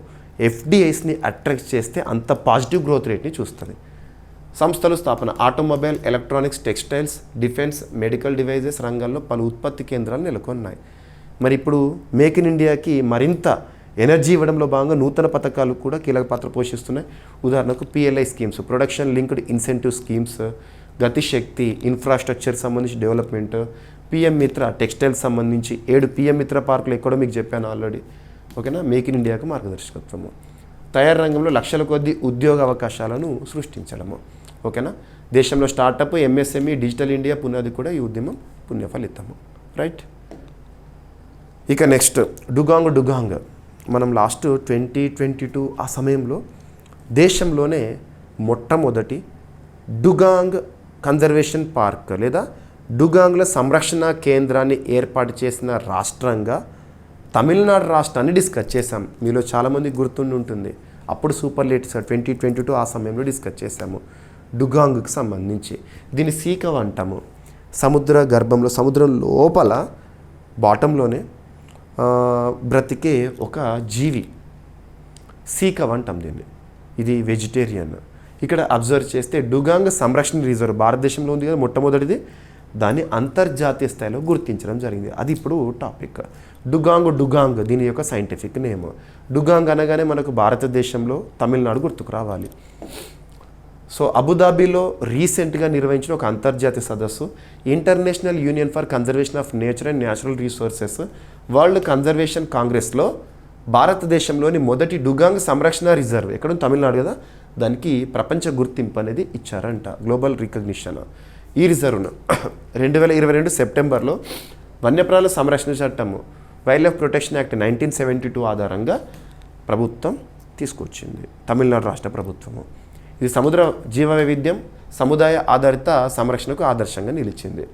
ఎఫ్డిఐస్ని అట్రాక్ట్ చేస్తే అంత పాజిటివ్ గ్రోత్ రేట్ని చూస్తుంది. సంస్థలు స్థాపన. Automobile, electronics, textiles, defence, medical devices రంగాల్లో పలు ఉత్పత్తి కేంద్రాలు నెలకొన్నాయి. మరి ఇప్పుడు మేక్ ఇన్ ఇండియాకి మరింత ఎనర్జీ ఇవ్వడంలో భాగంగా నూతన పథకాలు కూడా కీలక పాత్ర పోషిస్తున్నాయి. ఉదాహరణకు PLI schemes, production linked incentive schemes, Gati Shakti, infrastructure సంబంధించి డెవలప్మెంట్, పిఎం మిత్ర, టెక్స్టైల్ సంబంధించి 7 పిఎం మిత్ర పార్కులు ఎక్కడో మీకు చెప్పాను ఆల్రెడీ. ఓకేనా. మేక్ ఇన్ ఇండియాకు మార్గదర్శకత్వము. తయారు రంగంలో లక్షల కొద్దీ ఉద్యోగ అవకాశాలను సృష్టించడము. ఓకేనా. దేశంలో స్టార్టప్, ఎంఎస్ఎంఈ, డిజిటల్ ఇండియా పునాది కూడా ఈ ఉద్యమం పుణ్యఫలితము. రైట్. ఇక నెక్స్ట్ డుగాంగ్. మనం లాస్ట్ 2022 ఆ సమయంలో దేశంలోనే మొట్టమొదటి డుగాంగ్ కన్జర్వేషన్ పార్క్ లేదా డుగాంగ్ల సంరక్షణ కేంద్రాన్ని ఏర్పాటు చేసిన రాష్ట్రంగా తమిళనాడు రాష్ట్రాన్ని డిస్కస్ చేశాం. మీలో చాలామందికి గుర్తుండి ఉంటుంది. అప్పుడు సూపర్ లేటెస్ట్ 2022 ఆ సమయంలో డిస్కస్ చేశాము డుగాంగ్కి సంబంధించి. దీన్ని సీకవ్ అంటాము. సముద్ర గర్భంలో, సముద్రం లోపల బాటంలోనే బ్రతికే ఒక జీవి, సీకవ్ అంటాం దీన్ని. ఇది వెజిటేరియన్. ఇక్కడ అబ్జర్వ్ చేస్తే డుగాంగ్ సంరక్షణ రిజర్వ్ భారతదేశంలో ఉంది కదా మొట్టమొదటిది, దాన్ని అంతర్జాతీయ స్థాయిలో గుర్తించడం జరిగింది. అది ఇప్పుడు టాపిక్. డుగాంగ్ దీని యొక్క సైంటిఫిక్ నేమ్. డుగాంగ్ అనగానే మనకు భారతదేశంలో తమిళనాడు గుర్తుకు రావాలి. సో అబుదాబిలో రీసెంట్గా నిర్వహించిన ఒక అంతర్జాతీయ సదస్సు, international union for conservation of nature and natural resources world conservation కాంగ్రెస్లో భారతదేశంలోని మొదటి డుగాంగ్ సంరక్షణ రిజర్వ్ ఎక్కడ తమిళనాడు కదా, దానికి ప్రపంచ గుర్తింపు అనేది ఇచ్చారంట, గ్లోబల్ రికగ్నిషన్. ఈ రిజర్వ్ను 2022 సెప్టెంబర్లో వన్యప్రాణుల సంరక్షణ చట్టము, వైల్డ్ లైఫ్ ప్రొటెక్షన్ యాక్ట్ 1972 ఆధారంగా ప్రభుత్వం తీసుకొచ్చింది, తమిళనాడు రాష్ట్ర ప్రభుత్వము. ఇది సముద్ర జీవ వైవిధ్యం, సముదాయ ఆధారిత సంరక్షణకు ఆదర్శంగా నిలిచింది.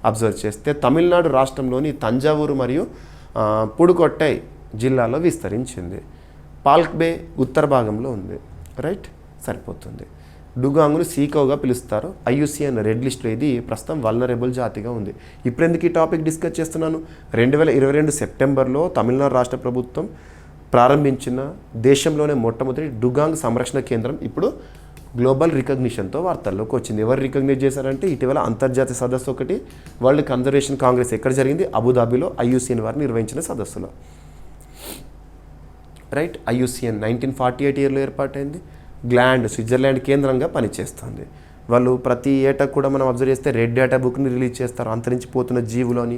అబ్జర్వ్ చేస్తే తమిళనాడు రాష్ట్రంలోని తంజావూరు మరియు పుడుకొట్టై జిల్లాలో విస్తరించింది. పాల్క్ బే ఉత్తర భాగంలో ఉంది. రైట్, సరిపోతుంది. డుగాంగ్ను సీకవ్గా పిలుస్తారు. IUCN రెడ్ లిస్ట్లో ఇది ప్రస్తుతం వల్నరబుల్ జాతిగా ఉంది. ఇప్పుడు ఎందుకు ఈ టాపిక్ డిస్కస్ చేస్తున్నాను? 2022 సెప్టెంబర్లో తమిళనాడు రాష్ట్ర ప్రభుత్వం ప్రారంభించిన దేశంలోనే మొట్టమొదటి డుగాంగ్ సంరక్షణ కేంద్రం ఇప్పుడు గ్లోబల్ రికగ్నిషన్తో వార్తల్లోకి వచ్చింది. ఎవరు రికగ్నైజ్ చేశారంటే ఇటీవల అంతర్జాతీయ సదస్సు ఒకటి, వరల్డ్ కన్జర్వేషన్ కాంగ్రెస్ ఎక్కడ జరిగింది? అబుదాబిలో IUCN వారు నిర్వహించిన సదస్సులో. రైట్, IUCN 1948 ఇయర్లో ఏర్పాటైంది. గ్లాండ్ స్విట్జర్లాండ్ కేంద్రంగా పనిచేస్తుంది. వాళ్ళు ప్రతి ఏటా కూడా మనం అబ్జర్వ్ చేస్తే రెడ్ డేటా బుక్ని రిలీజ్ చేస్తారు. అంతరించిపోతున్న జీవులు అని,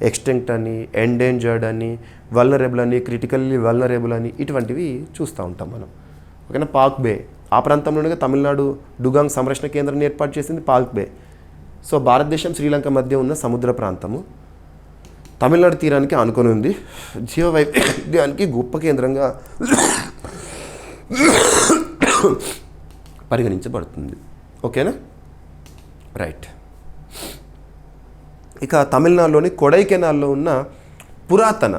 ఎక్స్టెంక్ట్ అని, ఎండేంజర్డ్ అని, వల్నరబుల్ అని, క్రిటికల్లీ వల్నరబుల్ అని, ఇటువంటివి చూస్తూ ఉంటాం మనం. ఓకేనా. పాల్క్ బే ఆ ప్రాంతంలోనే తమిళనాడు డుగాంగ్ సంరక్షణ కేంద్రాన్ని ఏర్పాటు చేసింది పాల్క్ బే. సో భారతదేశం శ్రీలంక మధ్య ఉన్న సముద్ర ప్రాంతము తమిళనాడు తీరానికి ఆనుకొని ఉంది. జీవ వైవిధ్యానికి గొప్ప కేంద్రంగా పరిగణించబడుతుంది. ఓకేనా. రైట్. ఇక తమిళనాడులోని కొడైకెనాల్లో ఉన్న పురాతన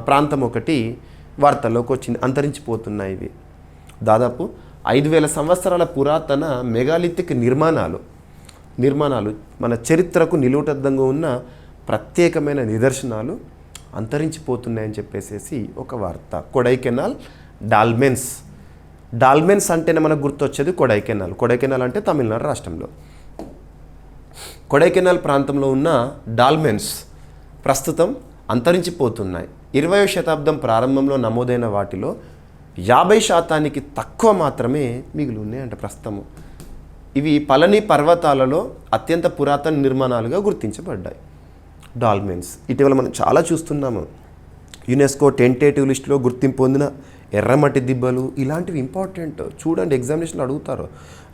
ప్రాంతం ఒకటి వార్తల్లోకి వచ్చింది. అంతరించిపోతున్నాయి ఇవి. దాదాపు 5000 సంవత్సరాల పురాతన మెగాలిథిక్ నిర్మాణాలు మన చరిత్రకు నిలువుటద్దంగా ఉన్న ప్రత్యేకమైన నిదర్శనాలు అంతరించిపోతున్నాయని చెప్పేసి ఒక వార్త. కొడైకెనాల్ డాల్మెన్స్. డాల్మెన్స్ అంటేనే మనకు గుర్తొచ్చేది కొడైకెనాల్. కొడైకెనాల్ అంటే తమిళనాడు రాష్ట్రంలో. కొడైకెనాల్ ప్రాంతంలో ఉన్న డాల్మెన్స్ ప్రస్తుతం అంతరించిపోతున్నాయి. 20వ శతాబ్దం ప్రారంభంలో నమోదైన వాటిలో 50% తక్కువ మాత్రమే మిగిలి ఉన్నాయంట ప్రస్తుతము. ఇవి పళని పర్వతాలలో అత్యంత పురాతన నిర్మాణాలుగా గుర్తించబడ్డాయి డాల్మెన్స్. ఇటీవల మనం చాలా చూస్తున్నాము. యునెస్కో టెంటేటివ్ లిస్టులో గుర్తింపు పొందిన ఎర్రమట్టి దిబ్బలు ఇలాంటివి ఇంపార్టెంట్. చూడండి, ఎగ్జామినేషన్లో అడుగుతారు.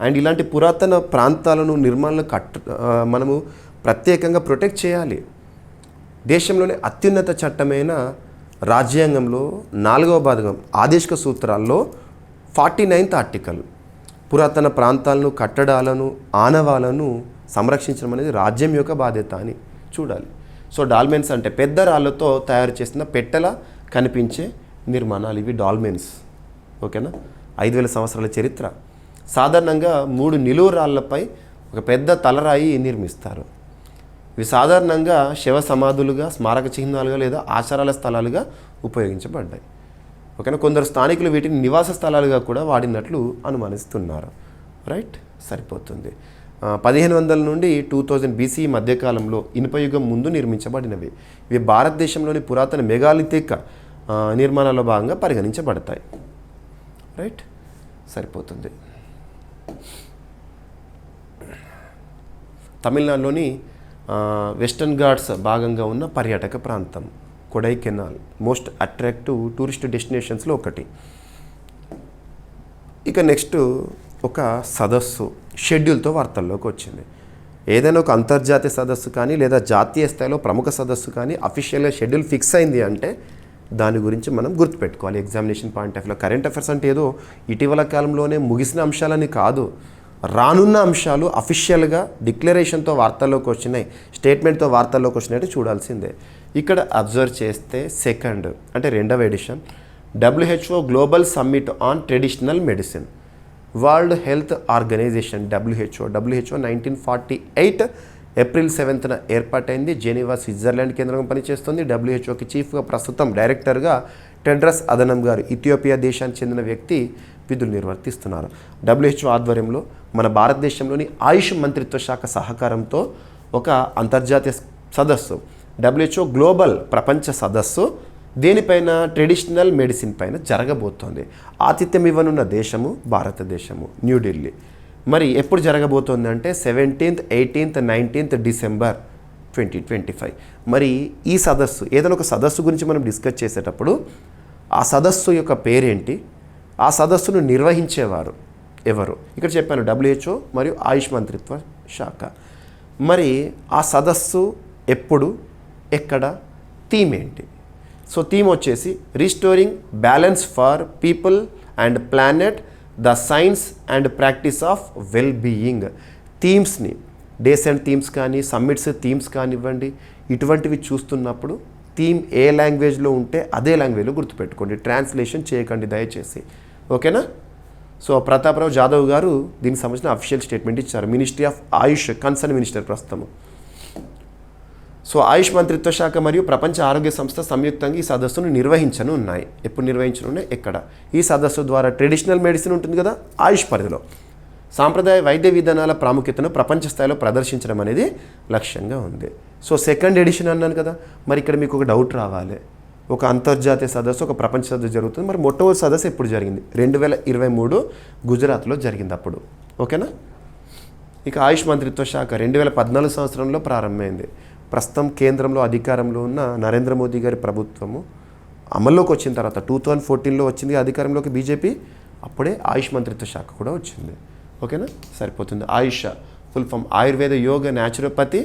అండ్ ఇలాంటి పురాతన ప్రాంతాలను నిర్మాణాలను మనము ప్రత్యేకంగా ప్రొటెక్ట్ చేయాలి. దేశంలోని అత్యున్నత చట్టమైన రాజ్యాంగంలో 4వ భాగం ఆదేశిక సూత్రాల్లో 49th ఆర్టికల్ పురాతన ప్రాంతాలను, కట్టడాలను, ఆనవాలను సంరక్షించడం అనేది రాజ్యం యొక్క బాధ్యత అని చూడాలి. సో డాల్మెన్స్ అంటే పెద్ద రాళ్ళతో తయారు చేసిన పెట్టెల కనిపించే నిర్మాణాలు, ఇవి డాల్మెన్స్. ఓకేనా? 5000 సంవత్సరాల చరిత్ర. సాధారణంగా 3 నిలువు రాళ్లపై ఒక పెద్ద తలరాయి నిర్మిస్తారు. ఇవి సాధారణంగా శవ సమాధులుగా, స్మారక చిహ్నాలుగా లేదా ఆచారాల స్థలాలుగా ఉపయోగించబడ్డాయి. ఓకేనా? కొందరు స్థానికులు వీటిని నివాస స్థలాలుగా కూడా వాడినట్లు అనుమానిస్తున్నారు. రైట్, సరిపోతుంది. 1500 నుండి 2000 BCE మధ్యకాలంలో ఇనుపయుగం ముందు నిర్మించబడినవి. ఇవి భారతదేశంలోని పురాతన మెగాలిథిక్ నిర్మాణాల భాగంగా పరిగణించబడతాయి. రైట్, సరిపోతుంది. తమిళనాడులోని వెస్టర్న్ ఘాట్స్ భాగంగా ఉన్న పర్యాటక ప్రాంతం కొడైకెనాల్ మోస్ట్ అట్రాక్టివ్ టూరిస్ట్ డెస్టినేషన్స్లో ఒకటి. ఇక నెక్స్ట్ ఒక సదస్సు షెడ్యూల్తో వార్తల్లోకి వచ్చింది. ఏదైనా ఒక అంతర్జాతీయ సదస్సు కానీ లేదా జాతీయ స్థాయిలో ప్రముఖ సదస్సు కానీ అఫీషియల్గా షెడ్యూల్ ఫిక్స్ అయింది అంటే దాని గురించి మనం గుర్తుపెట్టుకోవాలి. ఎగ్జామినేషన్ పాయింట్ ఆఫ్ వ్యూలో కరెంట్ అఫైర్స్ అంటే ఏదో ఇటీవల కాలంలోనే ముగిసిన అంశాలని కాదు, రానున్న అంశాలు అఫీషియల్గా డిక్లరేషన్తో వార్తల్లోకి వచ్చినాయి, స్టేట్మెంట్తో వార్తల్లోకి వచ్చినట్టు చూడాల్సిందే. ఇక్కడ అబ్జర్వ్ చేస్తే సెకండ్ అంటే 2వ edition WHO global summit on traditional medicine, world health organization WHO 1948 April 7న ఏర్పాటైంది. జెనీవా స్విట్జర్లాండ్ కేంద్రంగా పనిచేస్తుంది. WHOకి చీఫ్గా ప్రస్తుతం డైరెక్టర్గా టెడ్రస్ అదనం గారు ఇథియోపియా దేశానికి చెందిన వ్యక్తి విధులు నిర్వర్తిస్తున్నారు. WHO ఆధ్వర్యంలో మన భారతదేశంలోని ఆయుష్ మంత్రిత్వ శాఖ సహకారంతో ఒక అంతర్జాతీయ సదస్సు WHO గ్లోబల్ ప్రపంచ సదస్సు దేనిపైన ట్రెడిషనల్ మెడిసిన్ పైన జరగబోతోంది. ఆతిథ్యం ఇవ్వనున్న దేశము భారతదేశము, న్యూఢిల్లీ. మరి ఎప్పుడు జరగబోతోంది అంటే 17th, 18th, 19th డిసెంబర్ 2025. మరి ఈ సదస్సు ఏదైనా ఒక సదస్సు గురించి మనం డిస్కస్ చేసేటప్పుడు ఆ సదస్సు యొక్క పేరేంటి, ఆ సదస్సును నిర్వహించేవారు ఎవరు, ఇక్కడ చెప్పాను WHO మరియు ఆయుష్ మంత్రిత్వ శాఖ. మరి ఆ సదస్సు ఎప్పుడు, ఎక్కడ, థీమ్ ఏంటి? సో థీమ్ వచ్చేసి restoring balance for people and planet, the science and practice of well being. థీమ్స్ని, డేస్ అండ్ థీమ్స్ కానీ సమ్మిట్స్ థీమ్స్ కానివ్వండి, ఇటువంటివి చూస్తున్నప్పుడు థీమ్ ఏ లాంగ్వేజ్లో ఉంటే అదే లాంగ్వేజ్లో గుర్తుపెట్టుకోండి, ట్రాన్స్లేషన్ చేయకండి దయచేసి. ఓకేనా? సో ప్రతాప్రావు జాదవ్ గారు దీనికి సంబంధించిన అఫీషియల్ స్టేట్మెంట్ ఇచ్చారు. Ministry of Ayush concern minister ప్రస్తుతము. సో ఆయుష్ మంత్రిత్వ శాఖ మరియు ప్రపంచ ఆరోగ్య సంస్థ సంయుక్తంగా ఈ సదస్సును నిర్వహించనున్నాయి. ఎప్పుడు నిర్వహించనున్నాయి, ఎక్కడ? ఈ సదస్సు ద్వారా ట్రెడిషనల్ మెడిసిన్ ఉంటుంది కదా, ఆయుష్ పరిధిలో సాంప్రదాయ వైద్య విధానాల ప్రాముఖ్యతను ప్రపంచ స్థాయిలో ప్రదర్శించడం అనేది లక్ష్యంగా ఉంది. సో సెకండ్ ఎడిషన్ అన్నాను కదా, మరి ఇక్కడ మీకు ఒక డౌట్ రావాలి. ఒక అంతర్జాతీయ సదస్సు, ఒక ప్రపంచ సదస్సు జరుగుతుంది. మరి మొట్టమొదటి సదస్సు ఎప్పుడు జరిగింది? 2023 గుజరాత్లో జరిగింది అప్పుడు. ఓకేనా? ఇక ఆయుష్ మంత్రిత్వ శాఖ 2014 సంవత్సరంలో ప్రారంభమైంది. ప్రస్తుతం కేంద్రంలో అధికారంలో ఉన్న నరేంద్ర మోదీ గారి ప్రభుత్వము అమల్లోకి వచ్చిన తర్వాత 2014లో వచ్చింది అధికారంలోకి బీజేపీ, అప్పుడే ఆయుష్ మంత్రిత్వ శాఖ కూడా వచ్చింది. ఓకేనా? సరిపోతుంది. ఆయుష్ ఫుల్ ఫామ్ ఆయుర్వేద, యోగ, న్యాచురోపతి,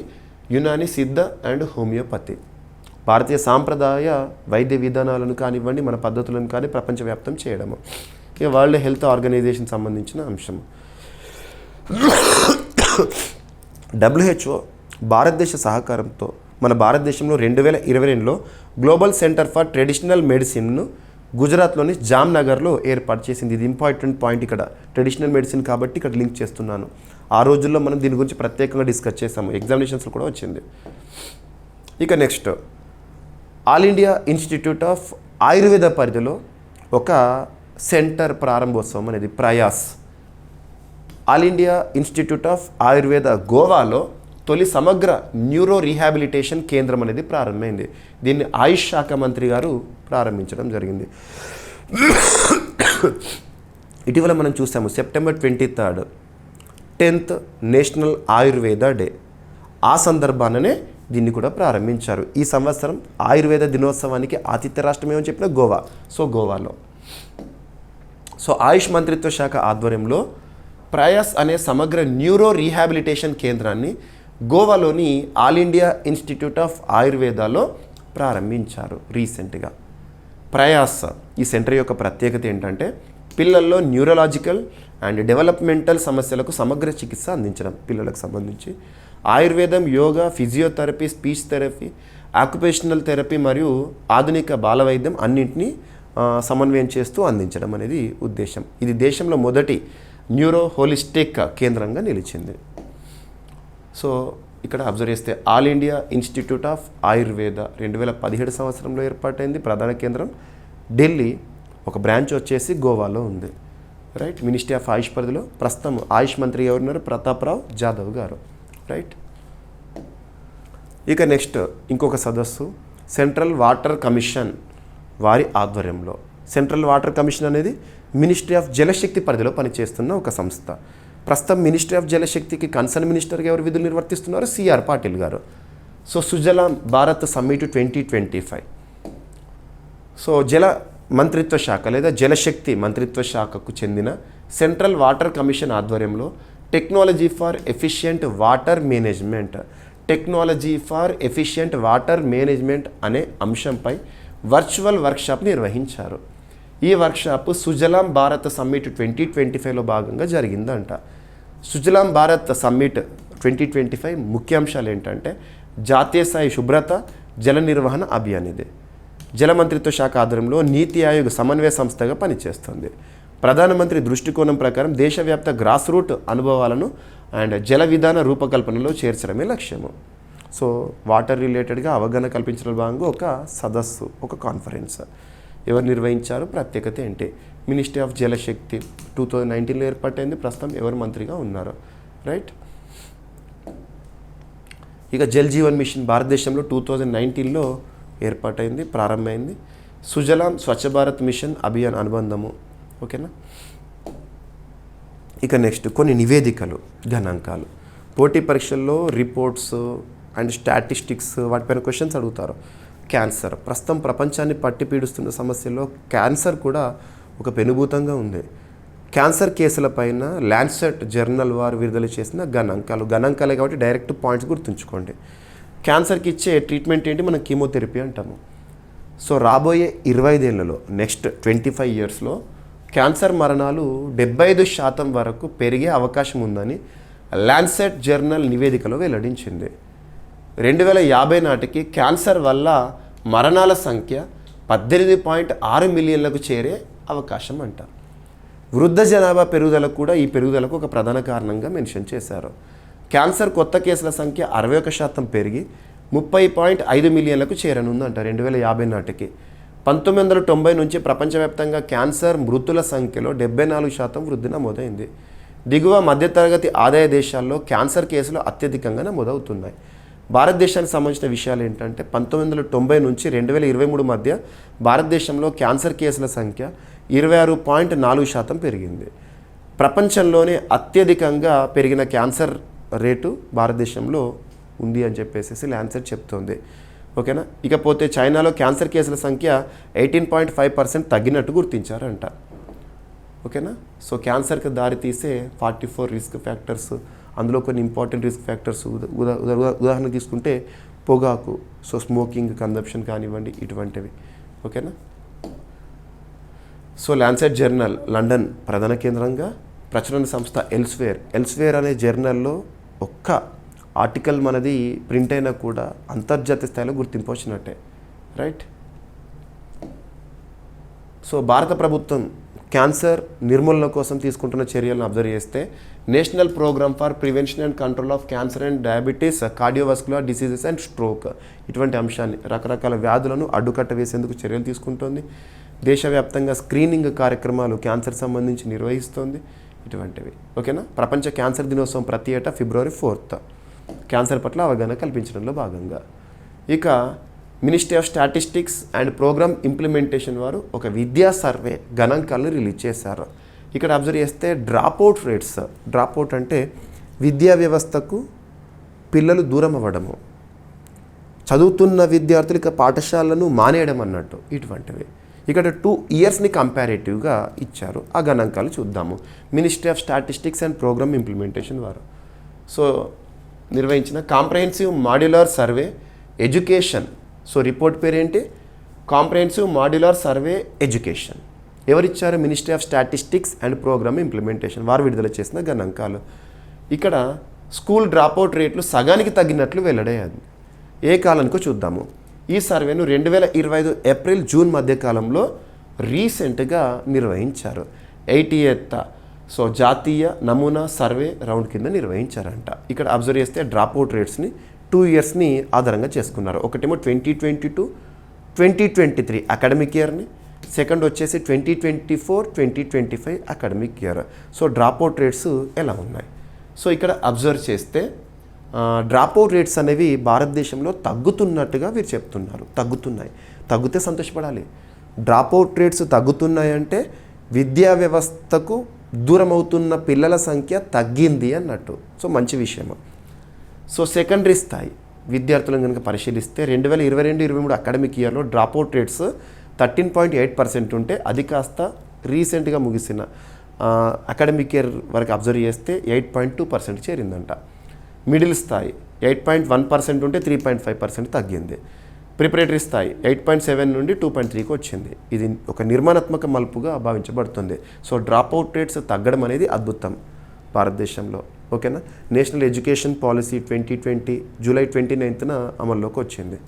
యునాని, సిద్ధ అండ్ హోమియోపతి. భారతీయ సాంప్రదాయ వైద్య విధానాలను కానివ్వండి, మన పద్ధతులను కానీ ప్రపంచవ్యాప్తం చేయడము. ఇక వరల్డ్ హెల్త్ ఆర్గనైజేషన్ సంబంధించిన అంశము. WHO భారతదేశ సహకారంతో మన భారతదేశంలో 2022లో గ్లోబల్ సెంటర్ ఫర్ ట్రెడిషనల్ మెడిసిన్ను గుజరాత్లోని జామ్నగర్లో ఏర్పాటు చేసింది. ఇది ఇంపార్టెంట్ పాయింట్. ఇక్కడ ట్రెడిషనల్ మెడిసిన్ కాబట్టి ఇక్కడ లింక్ చేస్తున్నాను. ఆ రోజుల్లో మనం దీని గురించి ప్రత్యేకంగా డిస్కస్ చేసాము, ఎగ్జామినేషన్స్లో కూడా వచ్చింది. ఇక next all India institute of Ayurveda పరిధిలో ఒక సెంటర్ ప్రారంభోత్సవం అనేది Prayas all India institute of Ayurveda గోవాలో తొలి సమగ్ర న్యూరో రీహాబిలిటేషన్ కేంద్రం అనేది ప్రారంభమైంది. దీన్ని ఆయుష్ శాఖ మంత్రి గారు ప్రారంభించడం జరిగింది. ఇటీవల మనం చూసాము September 23 10th national Ayurveda day. ఆ సందర్భాననే దీన్ని కూడా ప్రారంభించారు. ఈ సంవత్సరం ఆయుర్వేద దినోత్సవానికి ఆతిథ్య రాష్ట్రం ఏమని చెప్పిన గోవా. గోవాలో ఆయుష్ మంత్రిత్వ శాఖ ఆధ్వర్యంలో ప్రయాస్ అనే సమగ్ర న్యూరో రీహాబిలిటేషన్ కేంద్రాన్ని గోవాలోని ఆల్ ఇండియా ఇన్స్టిట్యూట్ ఆఫ్ ఆయుర్వేదాలో ప్రారంభించారు రీసెంట్గా. ప్రయాస్ ఈ సెంటర్ యొక్క ప్రత్యేకత ఏంటంటే పిల్లల్లో న్యూరలాజికల్ అండ్ డెవలప్మెంటల్ సమస్యలకు సమగ్ర చికిత్స అందించడం. పిల్లలకు సంబంధించి ఆయుర్వేదం, yoga, physiotherapy, speech therapy, occupational therapy మరియు ఆధునిక బాలవైద్యం అన్నింటినీ సమన్వయం చేస్తూ అందించడం అనేది ఉద్దేశం. ఇది దేశంలో మొదటి న్యూరో హోలిస్టిక్ కేంద్రంగా నిలిచింది. ఇక్కడ అబ్జర్వ్ చేస్తే all India institute of Ayurveda 2017 సంవత్సరంలో ఏర్పాటైంది. ప్రధాన కేంద్రం ఢిల్లీ, ఒక బ్రాంచ్ వచ్చేసి గోవాలో ఉంది. రైట్. మినిస్ట్రీ ఆఫ్ ఆయుష్ పరిధిలో ప్రస్తుతం ఆయుష్ మంత్రి ఎవరున్నారు? ప్రతాప్రావ్ జాదవ్ గారు. రైట్. ఇక నెక్స్ట్ ఇంకొక సదస్సు సెంట్రల్ వాటర్ కమిషన్ వారి ఆధ్వర్యంలో. సెంట్రల్ వాటర్ కమిషన్ అనేది మినిస్ట్రీ ఆఫ్ జలశక్తి పరిధిలో పనిచేస్తున్న ఒక సంస్థ. ప్రస్తుతం మినిస్ట్రీ ఆఫ్ జలశక్తికి కన్సర్న్ మినిస్టర్గా ఎవరు విధులు నిర్వర్తిస్తున్నారు? సిఆర్ పాటిల్ గారు. సుజలాం భారత్ సమ్మిట్ 2025. జల మంత్రిత్వ శాఖ లేదా జలశక్తి మంత్రిత్వ శాఖకు చెందిన సెంట్రల్ వాటర్ కమిషన్ ఆధ్వర్యంలో technology for efficient water management అనే అంశంపై వర్చువల్ వర్క్షాప్ నిర్వహించారు. ఈ వర్క్షాప్ సుజలాం భారత్ సమ్మిట్ 2025లో భాగంగా జరిగిందంట. సుజలాం భారత్ సమ్మిట్ 2025 ముఖ్యాంశాలు ఏంటంటే జాతీయ స్థాయి శుభ్రత జల నిర్వహణ అభియాన్. ఇది జల మంత్రిత్వ శాఖ ఆధ్వర్యంలో నీతి ఆయోగ్ సమన్వయ సంస్థగా పనిచేస్తుంది. ప్రధానమంత్రి దృష్టికోణం ప్రకారం దేశవ్యాప్త గ్రాస్ రూట్ అనుభవాలను అండ్ జల విధాన రూపకల్పనలో చేర్చడమే లక్ష్యము. వాటర్ రిలేటెడ్గా అవగాహన కల్పించడం భాగంగా ఒక సదస్సు, ఒక కాన్ఫరెన్స్ ఎవరు నిర్వహించారు? ప్రత్యేకత ఏంటి? మినిస్ట్రీ ఆఫ్ జలశక్తి 2019లో ఏర్పాటైంది. ప్రస్తుతం ఎవరు మంత్రిగా ఉన్నారు? రైట్. ఇక జల్ జీవన్ మిషన్ భారతదేశంలో 2019లో ఏర్పాటైంది, ప్రారంభమైంది. సుజలాం స్వచ్ఛ భారత్ మిషన్ అభియాన్ అనుబంధము. ఓకేనా. ఇక నెక్స్ట్ కొన్ని నివేదికలు, గణాంకాలు. పోటీ పరీక్షల్లో రిపోర్ట్స్ అండ్ స్టాటిస్టిక్స్ వాటిపైన క్వశ్చన్స్ అడుగుతారు. క్యాన్సర్ ప్రస్తుతం ప్రపంచాన్ని పట్టి పీడిస్తున్న సమస్యల్లో క్యాన్సర్ కూడా ఒక పెనుభూతంగా ఉంది. క్యాన్సర్ కేసులపైన ల్యాన్సెట్ జర్నల్ వారు విడుదల చేసిన గణాంకాలే కాబట్టి డైరెక్ట్ పాయింట్స్ గుర్తుంచుకోండి. క్యాన్సర్కి ఇచ్చే ట్రీట్మెంట్ ఏంటి? మనం కీమోథెరపీ అంటాము. రాబోయే 25 ఏళ్లలో నెక్స్ట్ 25 ఇయర్స్లో క్యాన్సర్ మరణాలు 75% వరకు పెరిగే అవకాశం ఉందని ల్యాన్సెట్ జర్నల్ నివేదికలో వెల్లడించింది. 2050 నాటికి క్యాన్సర్ వల్ల మరణాల సంఖ్య 18.6 మిలియన్లకు చేరే అవకాశం అంట. వృద్ధ జనాభా పెరుగుదలకు కూడా ఈ పెరుగుదలకు ఒక ప్రధాన కారణంగా మెన్షన్ చేశారు. క్యాన్సర్ కొత్త కేసుల సంఖ్య 61% పెరిగి 30.5 మిలియన్లకు చేరనుందంట 2050 నాటికి. 1990 నుంచి ప్రపంచవ్యాప్తంగా క్యాన్సర్ మృతుల సంఖ్యలో 74% వృద్ధి నమోదైంది. దిగువ మధ్యతరగతి ఆదాయ దేశాల్లో క్యాన్సర్ కేసులు అత్యధికంగా నమోదవుతున్నాయి. భారతదేశానికి సంబంధించిన విషయాలు ఏంటంటే 1990 నుంచి 2023 మధ్య భారతదేశంలో క్యాన్సర్ కేసుల సంఖ్య 26.4% పెరిగింది. ప్రపంచంలోనే అత్యధికంగా పెరిగిన క్యాన్సర్ రేటు భారతదేశంలో ఉంది అని చెప్పేసి ల్యాన్సెట్ చెప్తోంది. ఓకేనా. ఇకపోతే చైనాలో క్యాన్సర్ కేసుల సంఖ్య 18.5% తగ్గినట్టు గుర్తించారంట. ఓకేనా. క్యాన్సర్కి దారితీసే 44 రిస్క్ ఫ్యాక్టర్స్, అందులో కొన్ని ఇంపార్టెంట్ రిస్క్ ఫ్యాక్టర్స్ ఉదాహరణ తీసుకుంటే పొగాకు, స్మోకింగ్ కన్జంప్షన్ కానివ్వండి, ఇటువంటివి. ఓకేనా. ల్యాన్సెట్ జర్నల్ లండన్ ప్రధాన కేంద్రంగా, ప్రచురణ సంస్థ ఎల్స్వేర్ అనే జర్నల్లో ఒక్క ఆర్టికల్ మనది ప్రింట్ అయినా కూడా అంతర్జాతీయ స్థాయిలో గుర్తింపు వచ్చినట్టే. రైట్. భారత ప్రభుత్వం క్యాన్సర్ నిర్మూలన కోసం తీసుకుంటున్న చర్యలను అబ్జర్వ్ చేస్తే national programme for prevention and control of cancer and diabetes, cardiovascular diseases and stroke, ఇటువంటి అంశాన్ని రకరకాల వ్యాధులను అడ్డుకట్ట వేసేందుకు చర్యలు తీసుకుంటోంది. దేశవ్యాప్తంగా స్క్రీనింగ్ కార్యక్రమాలు క్యాన్సర్ సంబంధించి నిర్వహిస్తోంది. ఇటువంటివి ఓకేనా. ప్రపంచ క్యాన్సర్ దినోత్సవం ప్రతి ఏటా February 4th క్యాన్సర్ పట్ల అవగాహన కల్పించడంలో భాగంగా. ఇక ministry of statistics and programme implementation వారు ఒక విద్యా సర్వే గణాంకాలను రిలీజ్ చేశారు. ఇక్కడ అబ్జర్వ్ చేస్తే డ్రాప్అవుట్ రేట్స్, డ్రాప్అవుట్ అంటే విద్యా వ్యవస్థకు పిల్లలు దూరం అవ్వడము, చదువుతున్న విద్యార్థులు ఇక పాఠశాలను మానేయడం అన్నట్టు, ఇటువంటివి. ఇక్కడ 2 yearsని కంపారేటివ్గా ఇచ్చారు. ఆ గణాంకాలు చూద్దాము. Ministry of statistics and programme implementation వారు సో నిర్వహించిన comprehensive modular survey education. So report పేరేంటి? Comprehensive modular survey education. ఎవరిచ్చారు? Ministry of statistics and programme implementation వారు విడుదల చేసిన గణాంకాలు. ఇక్కడ స్కూల్ డ్రాప్అవుట్ రేట్లు సగానికి తగ్గినట్లు వెల్లడయ్యాయి. ఏ కాలానికో చూద్దాము. ఈ సర్వేను 2025 ఏప్రిల్ జూన్ మధ్యకాలంలో రీసెంట్గా నిర్వహించారు. 88th సో జాతీయ నమూనా సర్వే రౌండ్ కింద నిర్వహించారంట. ఇక్కడ అబ్జర్వ్ చేస్తే డ్రాప్అవుట్ రేట్స్ని 2 yearsని ఆధారంగా చేసుకున్నారు. ఒకటేమో 2022-2023 అకాడమిక్ ఇయర్ని, సెకండ్ వచ్చేసి 2024-2025 academic year. So dropout rates ఎలా ఉన్నాయి? సో ఇక్కడ అబ్జర్వ్ చేస్తే డ్రాప్అవుట్ రేట్స్ అనేవి భారతదేశంలో తగ్గుతున్నట్టుగా వీరు చెప్తున్నారు. తగ్గితే సంతోషపడాలి. డ్రాప్అవుట్ రేట్స్ తగ్గుతున్నాయంటే విద్యా వ్యవస్థకు దూరం అవుతున్న పిల్లల సంఖ్య తగ్గింది అన్నట్టు. సో మంచి విషయము. సో సెకండరీ స్థాయి విద్యార్థులను కనుక పరిశీలిస్తే 2022-23 అకాడమిక్ ఇయర్లో డ్రాప్అవుట్ రేట్స్ 13.8% ఉంటే అది కాస్త రీసెంట్గా ముగిసిన అకాడమిక్ ఇయర్ వరకు అబ్జర్వ్ చేస్తే 8.2% చేరిందంట. మిడిల్ స్థాయి 8.1% ఉంటే 3.5% తగ్గింది. ప్రిపరేటరీ స్థాయి 8.7 నుండి 2.3కి వచ్చింది. ఇది ఒక నిర్మాణాత్మక మలుపుగా భావించబడుతుంది. సో డ్రాప్అవుట్ రేట్స్ తగ్గడం అనేది అద్భుతం భారతదేశంలో. ఓకేనా. National education policy 2020 July 29th అమల్లోకి వచ్చింది.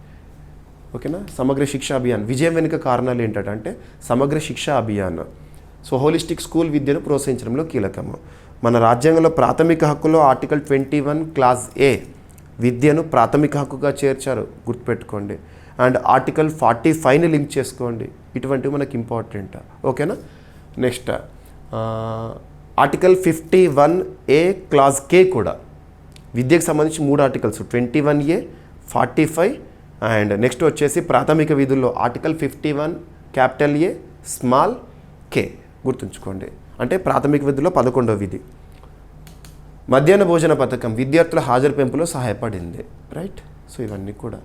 ఓకేనా. సమగ్ర శిక్షా అభియాన్ విజయం వెనుక కారణాలు ఏంటంటే సమగ్ర శిక్షా అభియాన్ సో హోలిస్టిక్ స్కూల్ విద్యను ప్రోత్సహించడంలో కీలకము. మన రాజ్యాంగంలో ప్రాథమిక హక్కులో ఆర్టికల్ 21 క్లాస్ A విద్యను ప్రాథమిక హక్కుగా చేర్చారు, గుర్తుపెట్టుకోండి. అండ్ ఆర్టికల్ 45ని లింక్ చేసుకోండి. ఇటువంటివి మనకి ఇంపార్టెంట్. ఓకేనా. Next article 51A class K కూడా విద్యకు సంబంధించి 3 ఆర్టికల్స్ 21A, 45 అండ్ నెక్స్ట్ వచ్చేసి ప్రాథమిక విధుల్లో article 51 capital A small K గుర్తుంచుకోండి. అంటే ప్రాథమిక విధుల్లో 11వ విధి. మధ్యాహ్న భోజన పథకం విద్యార్థుల హాజరు పెంపులో సహాయపడింది. రైట్. సో ఇవన్నీ కూడా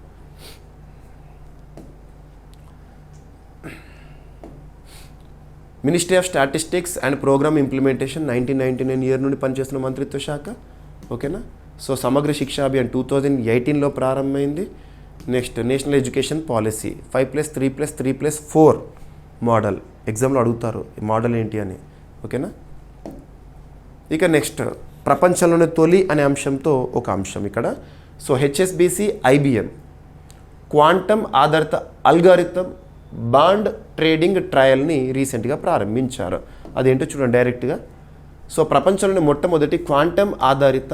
ministry of statistics and programme implementation 1999 year నుండి పనిచేస్తున్న మంత్రిత్వ శాఖ. ఓకేనా. సో సమగ్ర శిక్షా అభియాన్ 2018లో ప్రారంభమైంది. Next national education policy 5+3+3+4 model ఎగ్జామ్లో అడుగుతారు ఈ మోడల్ ఏంటి అని. ఓకేనా. ఇక నెక్స్ట్ ప్రపంచంలోనే తొలి అనే అంశంతో ఒక అంశం ఇక్కడ. సో HSBC IBM క్వాంటమ్ ఆధారిత అల్గారిథం బాండ్ ట్రేడింగ్ ట్రయల్ని రీసెంట్గా ప్రారంభించారు. అదేంటో చూడండి డైరెక్ట్గా. సో ప్రపంచంలోని మొట్టమొదటి క్వాంటమ్ ఆధారిత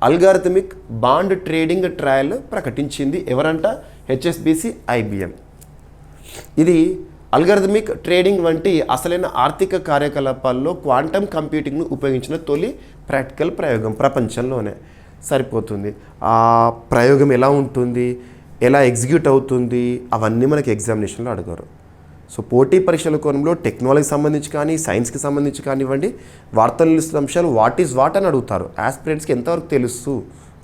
అల్గారిథమిక్ బాండ్ ట్రేడింగ్ ట్రయల్ ప్రకటించింది. ఎవరంట? HSBC IBM. ఇది అల్గారిథమిక్ ట్రేడింగ్ వంటి అసలైన ఆర్థిక కార్యకలాపాల్లో క్వాంటమ్ కంప్యూటింగ్ను ఉపయోగించిన తొలి ప్రాక్టికల్ ప్రయోగం ప్రపంచంలోనే. సరిపోతుంది. ఆ ప్రయోగం ఎలా ఉంటుంది, ఎలా ఎగ్జిక్యూట్ అవుతుంది, అవన్నీ మనకి ఎగ్జామినేషన్లో అడగారు. సో పోటీ పరీక్షల కోణంలో టెక్నాలజీకి సంబంధించి కానీ సైన్స్కి సంబంధించి కానివ్వండి వార్తలు నిలుస్తున్న అంశాలు వాట్ ఈజ్ వాట్ అని అడుగుతారు. ఆస్పిరెంట్స్కి ఎంతవరకు తెలుసు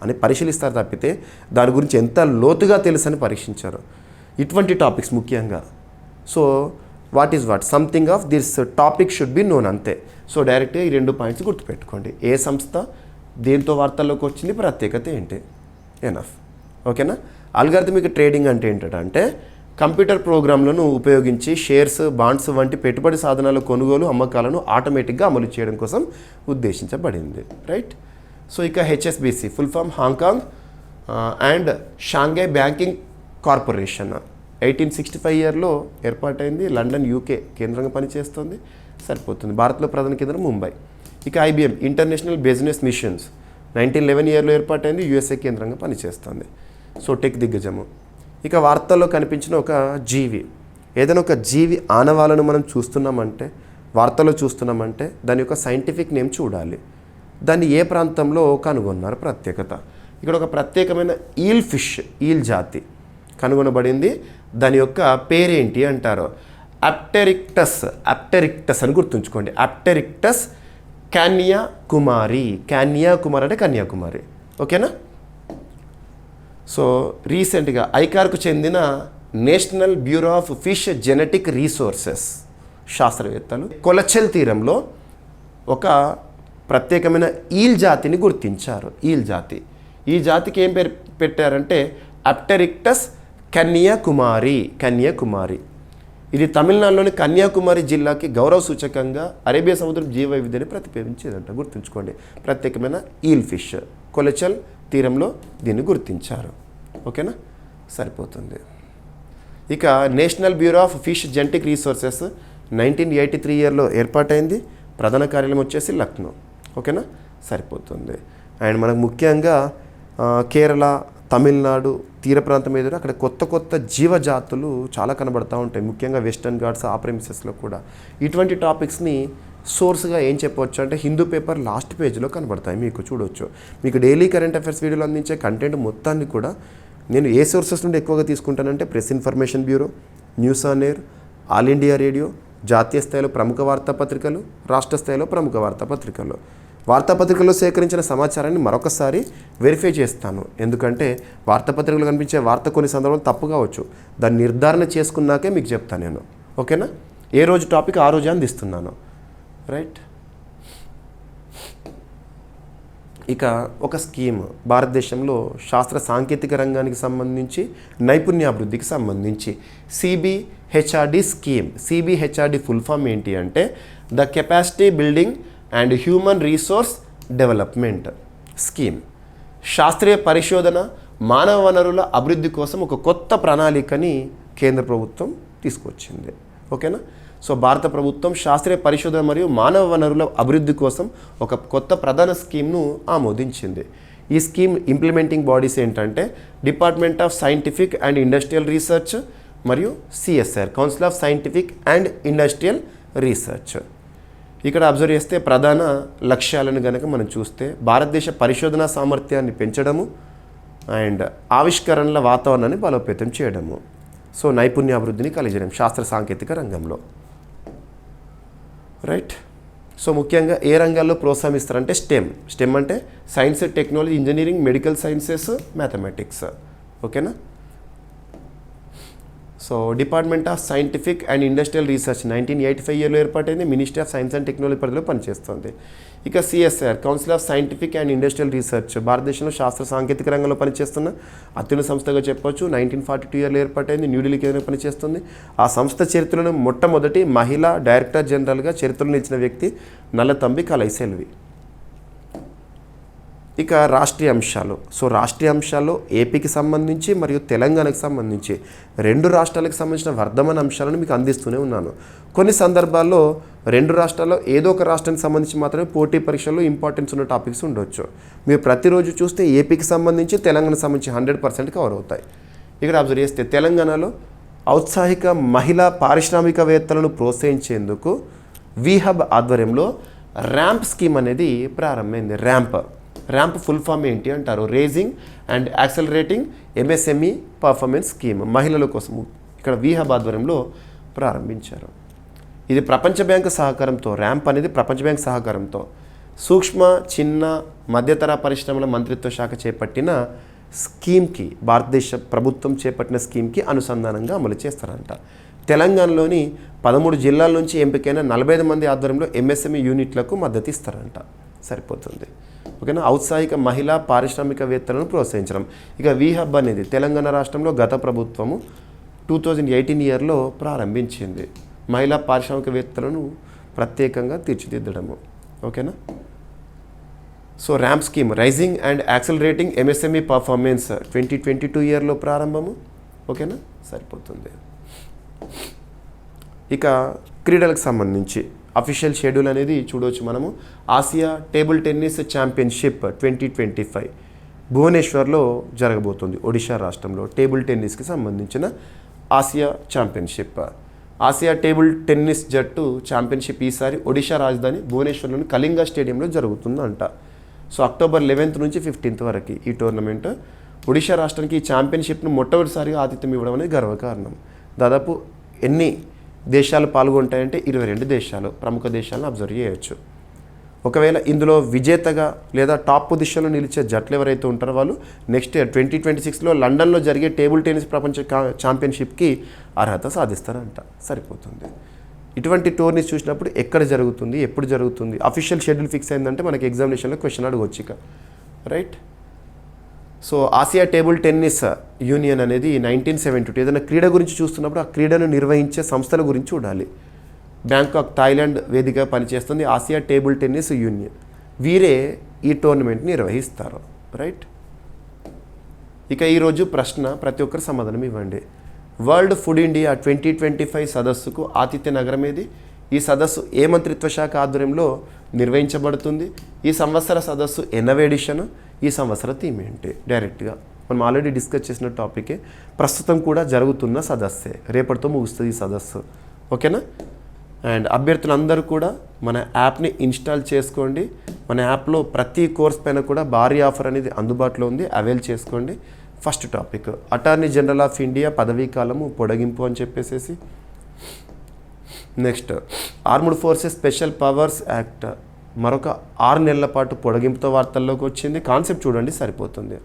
అని పరిశీలిస్తారు తప్పితే దాని గురించి ఎంత లోతుగా తెలుసు అని పరీక్షించారు. ఇటువంటి టాపిక్స్ ముఖ్యంగా. So what is what something of this topic should be known అంతే. సో డైరెక్ట్గా ఈ 2 పాయింట్స్ గుర్తుపెట్టుకోండి. ఏ సంస్థ దేంతో వార్తల్లోకి వచ్చింది, ప్రత్యేకత ఏంటి. ఎనఫ్. ఓకేనా. అల్గారిథమిక్ ట్రేడింగ్ అంటే ఏంటంటే కంప్యూటర్ ప్రోగ్రాంలను ఉపయోగించి షేర్స్, బాండ్స్ వంటి పెట్టుబడి సాధనాల కొనుగోలు, అమ్మకాలను ఆటోమేటిక్గా అమలు చేయడం కోసం ఉద్దేశించబడింది. రైట్. సో ఇక HSBC full form Hong Kong and Shanghai banking corporation 1865 ఇయర్లో ఏర్పాటైంది. లండన్ UK కేంద్రంగా పనిచేస్తుంది. సరిపోతుంది. భారత్లో ప్రధాన కేంద్రం ముంబై. ఇక IBM ఇంటర్నేషనల్ బిజినెస్ మిషన్స్ 1911 ఇయర్లో ఏర్పాటైంది. USA కేంద్రంగా పనిచేస్తుంది. సో టెక్ దిగ్గజము. ఇక వార్తల్లో కనిపించిన ఒక జీవి ఏదైనా ఒక జీవి ఆనవాలను మనం చూస్తున్నామంటే, వార్తలో చూస్తున్నామంటే దాని యొక్క సైంటిఫిక్ నేమ్ చూడాలి. దాన్ని ఏ ప్రాంతంలో కనుగొన్నారు ప్రత్యేకత. ఇక్కడ ఒక ప్రత్యేకమైన ఈల్ జాతి కనుగొనబడింది. దాని యొక్క పేరేంటి అంటారు అప్టెరిక్టస్ అని గుర్తుంచుకోండి. అప్టెరిక్టస్ కన్యాకుమారి అంటే కన్యాకుమారి. ఓకేనా. సో రీసెంట్గా ఐకార్కు చెందిన national bureau of fish genetic resources శాస్త్రవేత్తలు కొలచెల్ తీరంలో ఒక ప్రత్యేకమైన ఈల్ జాతిని గుర్తించారు. ఈ జాతికి ఏం పేరు పెట్టారంటే అప్టెరిక్టస్ కన్యాకుమారి. ఇది తమిళనాడులోని కన్యాకుమారి జిల్లాకి గౌరవ సూచకంగా అరేబియా సముద్రం జీవ వైవిధ్యాన్ని ప్రతిపాదించేదంట. గుర్తుంచుకోండి. ప్రత్యేకమైన ఈల్ ఫిష్ కొలచెల్ తీరంలో దీన్ని గుర్తించారు. ఓకేనా, సరిపోతుంది. ఇక national bureau of fish genetic resources 1983 ఇయర్లో ఏర్పాటైంది. ప్రధాన కార్యాలయం వచ్చేసి లక్నో. ఓకేనా, సరిపోతుంది. అండ్ మనకు ముఖ్యంగా కేరళ, తమిళనాడు తీర ప్రాంతం ఎదురు అక్కడ కొత్త జీవజాతులు చాలా కనబడుతూ ఉంటాయి. ముఖ్యంగా వెస్టర్న్ ఘాట్స్ ఆ ప్రెమిసెస్లో కూడా ఇటువంటి టాపిక్స్ని సోర్స్గా ఏం చెప్పవచ్చు అంటే హిందూ పేపర్ లాస్ట్ పేజ్లో కనబడతాయి. మీకు చూడవచ్చు. మీకు డైలీ కరెంట్ అఫైర్స్ వీడియోలో అందించే కంటెంట్ మొత్తాన్ని కూడా నేను ఏ సోర్సెస్ నుండి ఎక్కువగా తీసుకుంటానంటే press information bureau, news on air, all India radio, జాతీయ స్థాయిలో ప్రముఖ వార్తాపత్రికలు, రాష్ట్ర స్థాయిలో ప్రముఖ వార్తాపత్రికలు. వార్తాపత్రికల్లో సేకరించిన సమాచారాన్ని మరొకసారి వెరిఫై చేస్తాను. ఎందుకంటే వార్తాపత్రికలు కనిపించే వార్త కొన్ని సందర్భాలు తప్పు కావచ్చు. దాన్ని నిర్ధారణ చేసుకున్నాకే మీకు చెప్తాను నేను. ఓకేనా, ఏ రోజు టాపిక్ ఆ రోజు అందిస్తున్నాను. రైట్. ఇక ఒక స్కీమ్ భారతదేశంలో శాస్త్ర సాంకేతిక రంగానికి సంబంధించి నైపుణ్యాభివృద్ధికి సంబంధించి సిబిహెచ్ఆర్డి స్కీమ్. సిబిహెచ్ఆర్డి ఫుల్ ఫామ్ ఏంటి అంటే the capacity building and human resource development scheme. శాస్త్రీయ పరిశోధన, మానవ వనరుల అభివృద్ధి కోసం ఒక కొత్త ప్రణాళికని కేంద్ర ప్రభుత్వం తీసుకొచ్చింది. ఓకేనా. సో భారత ప్రభుత్వం శాస్త్రీయ పరిశోధన మరియు మానవ వనరుల అభివృద్ధి కోసం ఒక కొత్త ప్రధాన స్కీమ్ను ఆమోదించింది. ఈ స్కీమ్ ఇంప్లిమెంటింగ్ బాడీస్ ఏంటంటే department of scientific and industrial research మరియు CSIR, council of scientific and industrial research. ఇక్కడ అబ్జర్వ్ చేస్తే ప్రధాన లక్ష్యాలను కనుక మనం చూస్తే భారతదేశ పరిశోధనా సామర్థ్యాన్ని పెంచడము అండ్ ఆవిష్కరణల వాతావరణాన్ని బలోపేతం చేయడము. సో నైపుణ్యాభివృద్ధిని కలిగించడం శాస్త్ర సాంకేతిక రంగంలో. రైట్. సో ముఖ్యంగా ఏ రంగాల్లో ప్రోత్సహిస్తారంటే స్టెమ్ అంటే science, technology, engineering, medical sciences, mathematics. ఓకేనా. So department of scientific and industrial research 1985 ఇయర్లో ఏర్పాటైంది. Ministry of science and technology పరిధిలో పనిచేస్తుంది. ఇక CSIR, council of scientific and industrial research, భారతదేశంలో శాస్త్ర సాంకేతిక రంగంలో పనిచేస్తున్న అత్యున్నత సంస్థగా చెప్పవచ్చు. 1942 ఇయర్లో ఏర్పాటైంది. న్యూఢిల్లీ కేంద్రంగా పనిచేస్తుంది. ఆ సంస్థ చరిత్రలో మొట్టమొదటి మహిళా డైరెక్టర్ జనరల్గా చరిత్రలో నిలిచిన వ్యక్తి నల్లతంబి కలైసెల్వి. ఇక రాష్ట్రీయ అంశాలు. సో రాష్ట్రీయ అంశాల్లో ఏపీకి సంబంధించి మరియు తెలంగాణకు సంబంధించి రెండు రాష్ట్రాలకు సంబంధించిన వర్ధమాన అంశాలను మీకు అందిస్తూనే ఉన్నాను. కొన్ని సందర్భాల్లో రెండు రాష్ట్రాల్లో ఏదో ఒక రాష్ట్రానికి సంబంధించి మాత్రమే పోటీ పరీక్షల్లో ఇంపార్టెన్స్ ఉన్న టాపిక్స్ ఉండొచ్చు. మీరు ప్రతిరోజు చూస్తే ఏపీకి సంబంధించి తెలంగాణకు సంబంధించి 100% కవర్ అవుతాయి. ఇక్కడ అబ్జర్వ్ చేస్తే తెలంగాణలో ఔత్సాహిక మహిళా పారిశ్రామికవేత్తలను ప్రోత్సహించేందుకు వీహబ్ ఆధ్వర్యంలో ర్యాంప్ స్కీమ్ అనేది ప్రారంభమైంది. ర్యాంప్ ఫుల్ ఫామ్ ఏంటి అంటారు raising and accelerating MSME performance scheme. మహిళల కోసం ఇక్కడ వీహబ్ ఆధ్వర్యంలో ప్రారంభించారు. ఇది ప్రపంచ బ్యాంకు సహకారంతో, ర్యాంప్ అనేది ప్రపంచ బ్యాంకు సహకారంతో సూక్ష్మ, చిన్న, మధ్యతర పరిశ్రమల మంత్రిత్వ శాఖ చేపట్టిన స్కీమ్కి, భారతదేశ ప్రభుత్వం చేపట్టిన స్కీమ్కి అనుసంధానంగా అమలు చేస్తారంట. తెలంగాణలోని 13 జిల్లాల నుంచి ఎంపికైన 45 మంది ఆధ్వర్యంలో ఎంఎస్ఎంఈ యూనిట్లకు మద్దతు ఇస్తారంట. సరిపోతుంది. ఓకేనా. ఔత్సాహిక మహిళా పారిశ్రామికవేత్తలను ప్రోత్సహించడం. ఇక వీహబ్ అనేది తెలంగాణ రాష్ట్రంలో గత ప్రభుత్వము 2018 ఇయర్లో ప్రారంభించింది. మహిళా పారిశ్రామికవేత్తలను ప్రత్యేకంగా తీర్చిదిద్దడము. ఓకేనా. So RAMP scheme raising and accelerating MSME performance 2022 ఇయర్లో ప్రారంభము. ఓకేనా, సరిపోతుంది. ఇక క్రీడలకు సంబంధించి అఫీషియల్ షెడ్యూల్ అనేది చూడవచ్చు మనము. ఆసియా టేబుల్ టెన్నిస్ ఛాంపియన్షిప్ 2025 భువనేశ్వర్లో జరగబోతుంది. ఒడిషా రాష్ట్రంలో టేబుల్ టెన్నిస్కి సంబంధించిన Asia championship Asia table tennis జట్టు ఛాంపియన్షిప్ ఈసారి ఒడిషా రాజధాని భువనేశ్వర్లోని కళింగ స్టేడియంలో జరుగుతుందంట. సో October 11th నుంచి 15th వరకు ఈ టోర్నమెంట్. ఒడిషా రాష్ట్రానికి ఈ ఛాంపియన్షిప్ను మొట్టమొదటిసారిగా ఆతిథ్యం ఇవ్వడం అనేది గర్వకారణం. దాదాపు ఎన్ని దేశాలు పాల్గొంటాయంటే 22 దేశాలు, ప్రముఖ దేశాలను అబ్జర్వ్ చేయొచ్చు. ఒకవేళ ఇందులో విజేతగా లేదా టాప్ పొజిషన్లో నిలిచే జట్లు ఎవరైతే ఉంటారో వాళ్ళు నెక్స్ట్ ఇయర్ 2026లో లండన్లో జరిగే టేబుల్ టెన్నిస్ ప్రపంచ ఛాంపియన్షిప్కి అర్హత సాధిస్తారంట. సరిపోతుంది. ఇటువంటి టోర్నీస్ చూసినప్పుడు ఎక్కడ జరుగుతుంది, ఎప్పుడు జరుగుతుంది, అఫీషియల్ షెడ్యూల్ ఫిక్స్ అయిందంటే మనకి ఎగ్జామినేషన్లో క్వశ్చన్ అడగవచ్చు ఇక, right. So Asia table tennis union అనేది 1972 ఏదైనా క్రీడ గురించి చూస్తున్నప్పుడు ఆ క్రీడను నిర్వహించే సంస్థల గురించి చూడాలి. బ్యాంకాక్ థాయిలాండ్ వేదికగా పనిచేస్తుంది ఆసియా టేబుల్ టెన్నిస్ యూనియన్. వీరే ఈ టోర్నమెంట్ని నిర్వహిస్తారు, రైట్. ఇక ఈరోజు ప్రశ్న ప్రతి ఒక్కరు సమాధానం ఇవ్వండి. వరల్డ్ ఫుడ్ ఇండియా 2025 సదస్సుకు ఆతిథ్య నగరం ఏది? ఈ సదస్సు ఏ మంత్రిత్వ శాఖ ఆధ్వర్యంలో నిర్వహించబడుతుంది? ఈ సంవత్సర సదస్సు ఎన్నవ ఎడిషన్? ఈ సంవత్సర థీమ్ ఏంటి? డైరెక్ట్గా మనం ఆల్రెడీ డిస్కస్ చేసిన టాపికే, ప్రస్తుతం కూడా జరుగుతున్న సదస్సే, రేపటితో ముగుస్తుంది ఈ సదస్సు, ఓకేనా. అండ్ అభ్యర్థులందరూ కూడా మన యాప్ని ఇన్స్టాల్ చేసుకోండి. మన యాప్లో ప్రతి కోర్స్ పైన కూడా భారీ ఆఫర్ అనేది అందుబాటులో ఉంది, అవైల్ చేసుకోండి. First topic attorney general of India పదవీ కాలము పొడిగింపు అని చెప్పేసి. Next armed forces special powers act మరొక 6 నెలల పాటు పొడిగింపుతో వార్తల్లోకి వచ్చింది. కాన్సెప్ట్ చూడండి సరిపోతుంది.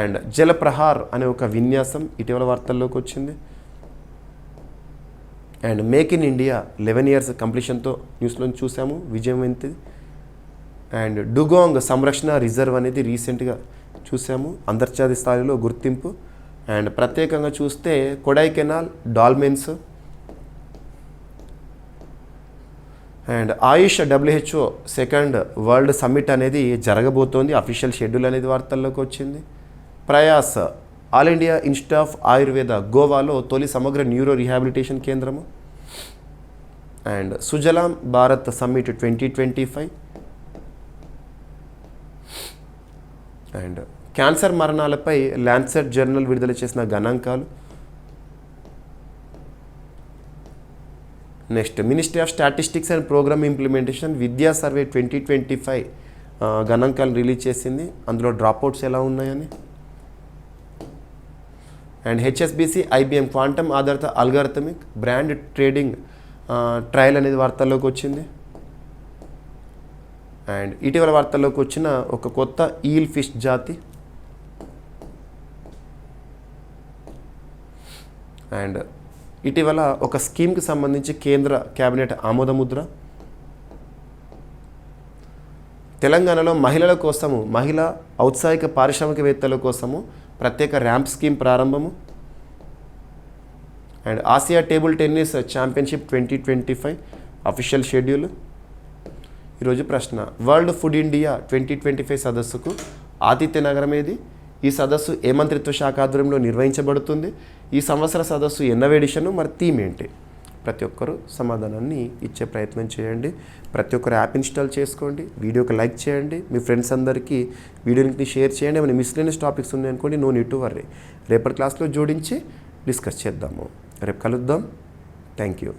అండ్ జలప్రహార్ అనే ఒక విన్యాసం ఇటీవల వార్తల్లోకి వచ్చింది. And make in India 11 years కంప్లీషన్తో న్యూస్లో చూసాము, విజయం ఏంటిది. అండ్ డుగోంగ్ సంరక్షణ రిజర్వ్ అనేది రీసెంట్గా చూసాము, అంతర్జాతీయ స్థాయిలో గుర్తింపు. అండ్ ప్రత్యేకంగా చూస్తే Kodaikanal dolmens. And AYUSH WHO second world summit అనేది జరగబోతోంది, అఫీషియల్ షెడ్యూల్ అనేది వార్తల్లోకి వచ్చింది. Prayas all India institute of Ayurveda గోవాలో తొలి సమగ్ర న్యూరో రీహాబిలిటేషన్ కేంద్రము. And Sujalam Bharat summit 2025. And cancer మరణాలపై ల్యాన్సెట్ జర్నల్ విడుదల చేసిన గణాంకాలు. Next ministry of statistics and programme implementation విద్యా సర్వే 2025 గణాంకాలు రిలీజ్ చేసింది, అందులో డ్రాప్అవుట్స్ ఎలా ఉన్నాయని. అండ్ HSBC IBM క్వాంటమ్ ఆధారిత అల్గారిథమిక్ బ్రాండ్ ట్రేడింగ్ ట్రయల్ అనేది వార్తల్లోకి వచ్చింది. అండ్ ఇటీవల వార్తల్లోకి వచ్చిన ఒక కొత్త ఈల్ ఫిష్ జాతి. అండ్ ఇటీవల ఒక స్కీమ్కి సంబంధించి కేంద్ర కేబినెట్ ఆమోదముద్ర. తెలంగాణలో మహిళల కోసము, మహిళా ఔత్సాహిక పారిశ్రామికవేత్తల కోసము ప్రత్యేక ర్యాంప్ స్కీమ్ ప్రారంభము. And Asia table tennis championship 2025 official schedule. ఈరోజు ప్రశ్న వరల్డ్ ఫుడ్ ఇండియా 2025 సదస్సుకు ఆతిథ్య నగరం ఏది? ఈ సదస్సు ఏ మంత్రిత్వ శాఖ ఆధ్వర్యంలో నిర్వహించబడుతుంది? ఈ సంవత్సర సదస్సు ఎన్నవ ఎడిషన్, మరి థీమ్ ఏంటి? ప్రతి ఒక్కరూ సమాధానాన్ని ఇచ్చే ప్రయత్నం చేయండి. ప్రతి ఒక్కరు యాప్ ఇన్స్టాల్ చేసుకోండి, వీడియోకి లైక్ చేయండి, మీ ఫ్రెండ్స్ అందరికీ వీడియోని షేర్ చేయండి. ఏమైనా మిస్లేనియస్ టాపిక్స్ ఉన్నాయనుకోండి, నో నీడ్ టు వర్రీ, రేపటి క్లాస్లో జోడించి డిస్కస్ చేద్దాము. రేపు కలుద్దాం. Thank you.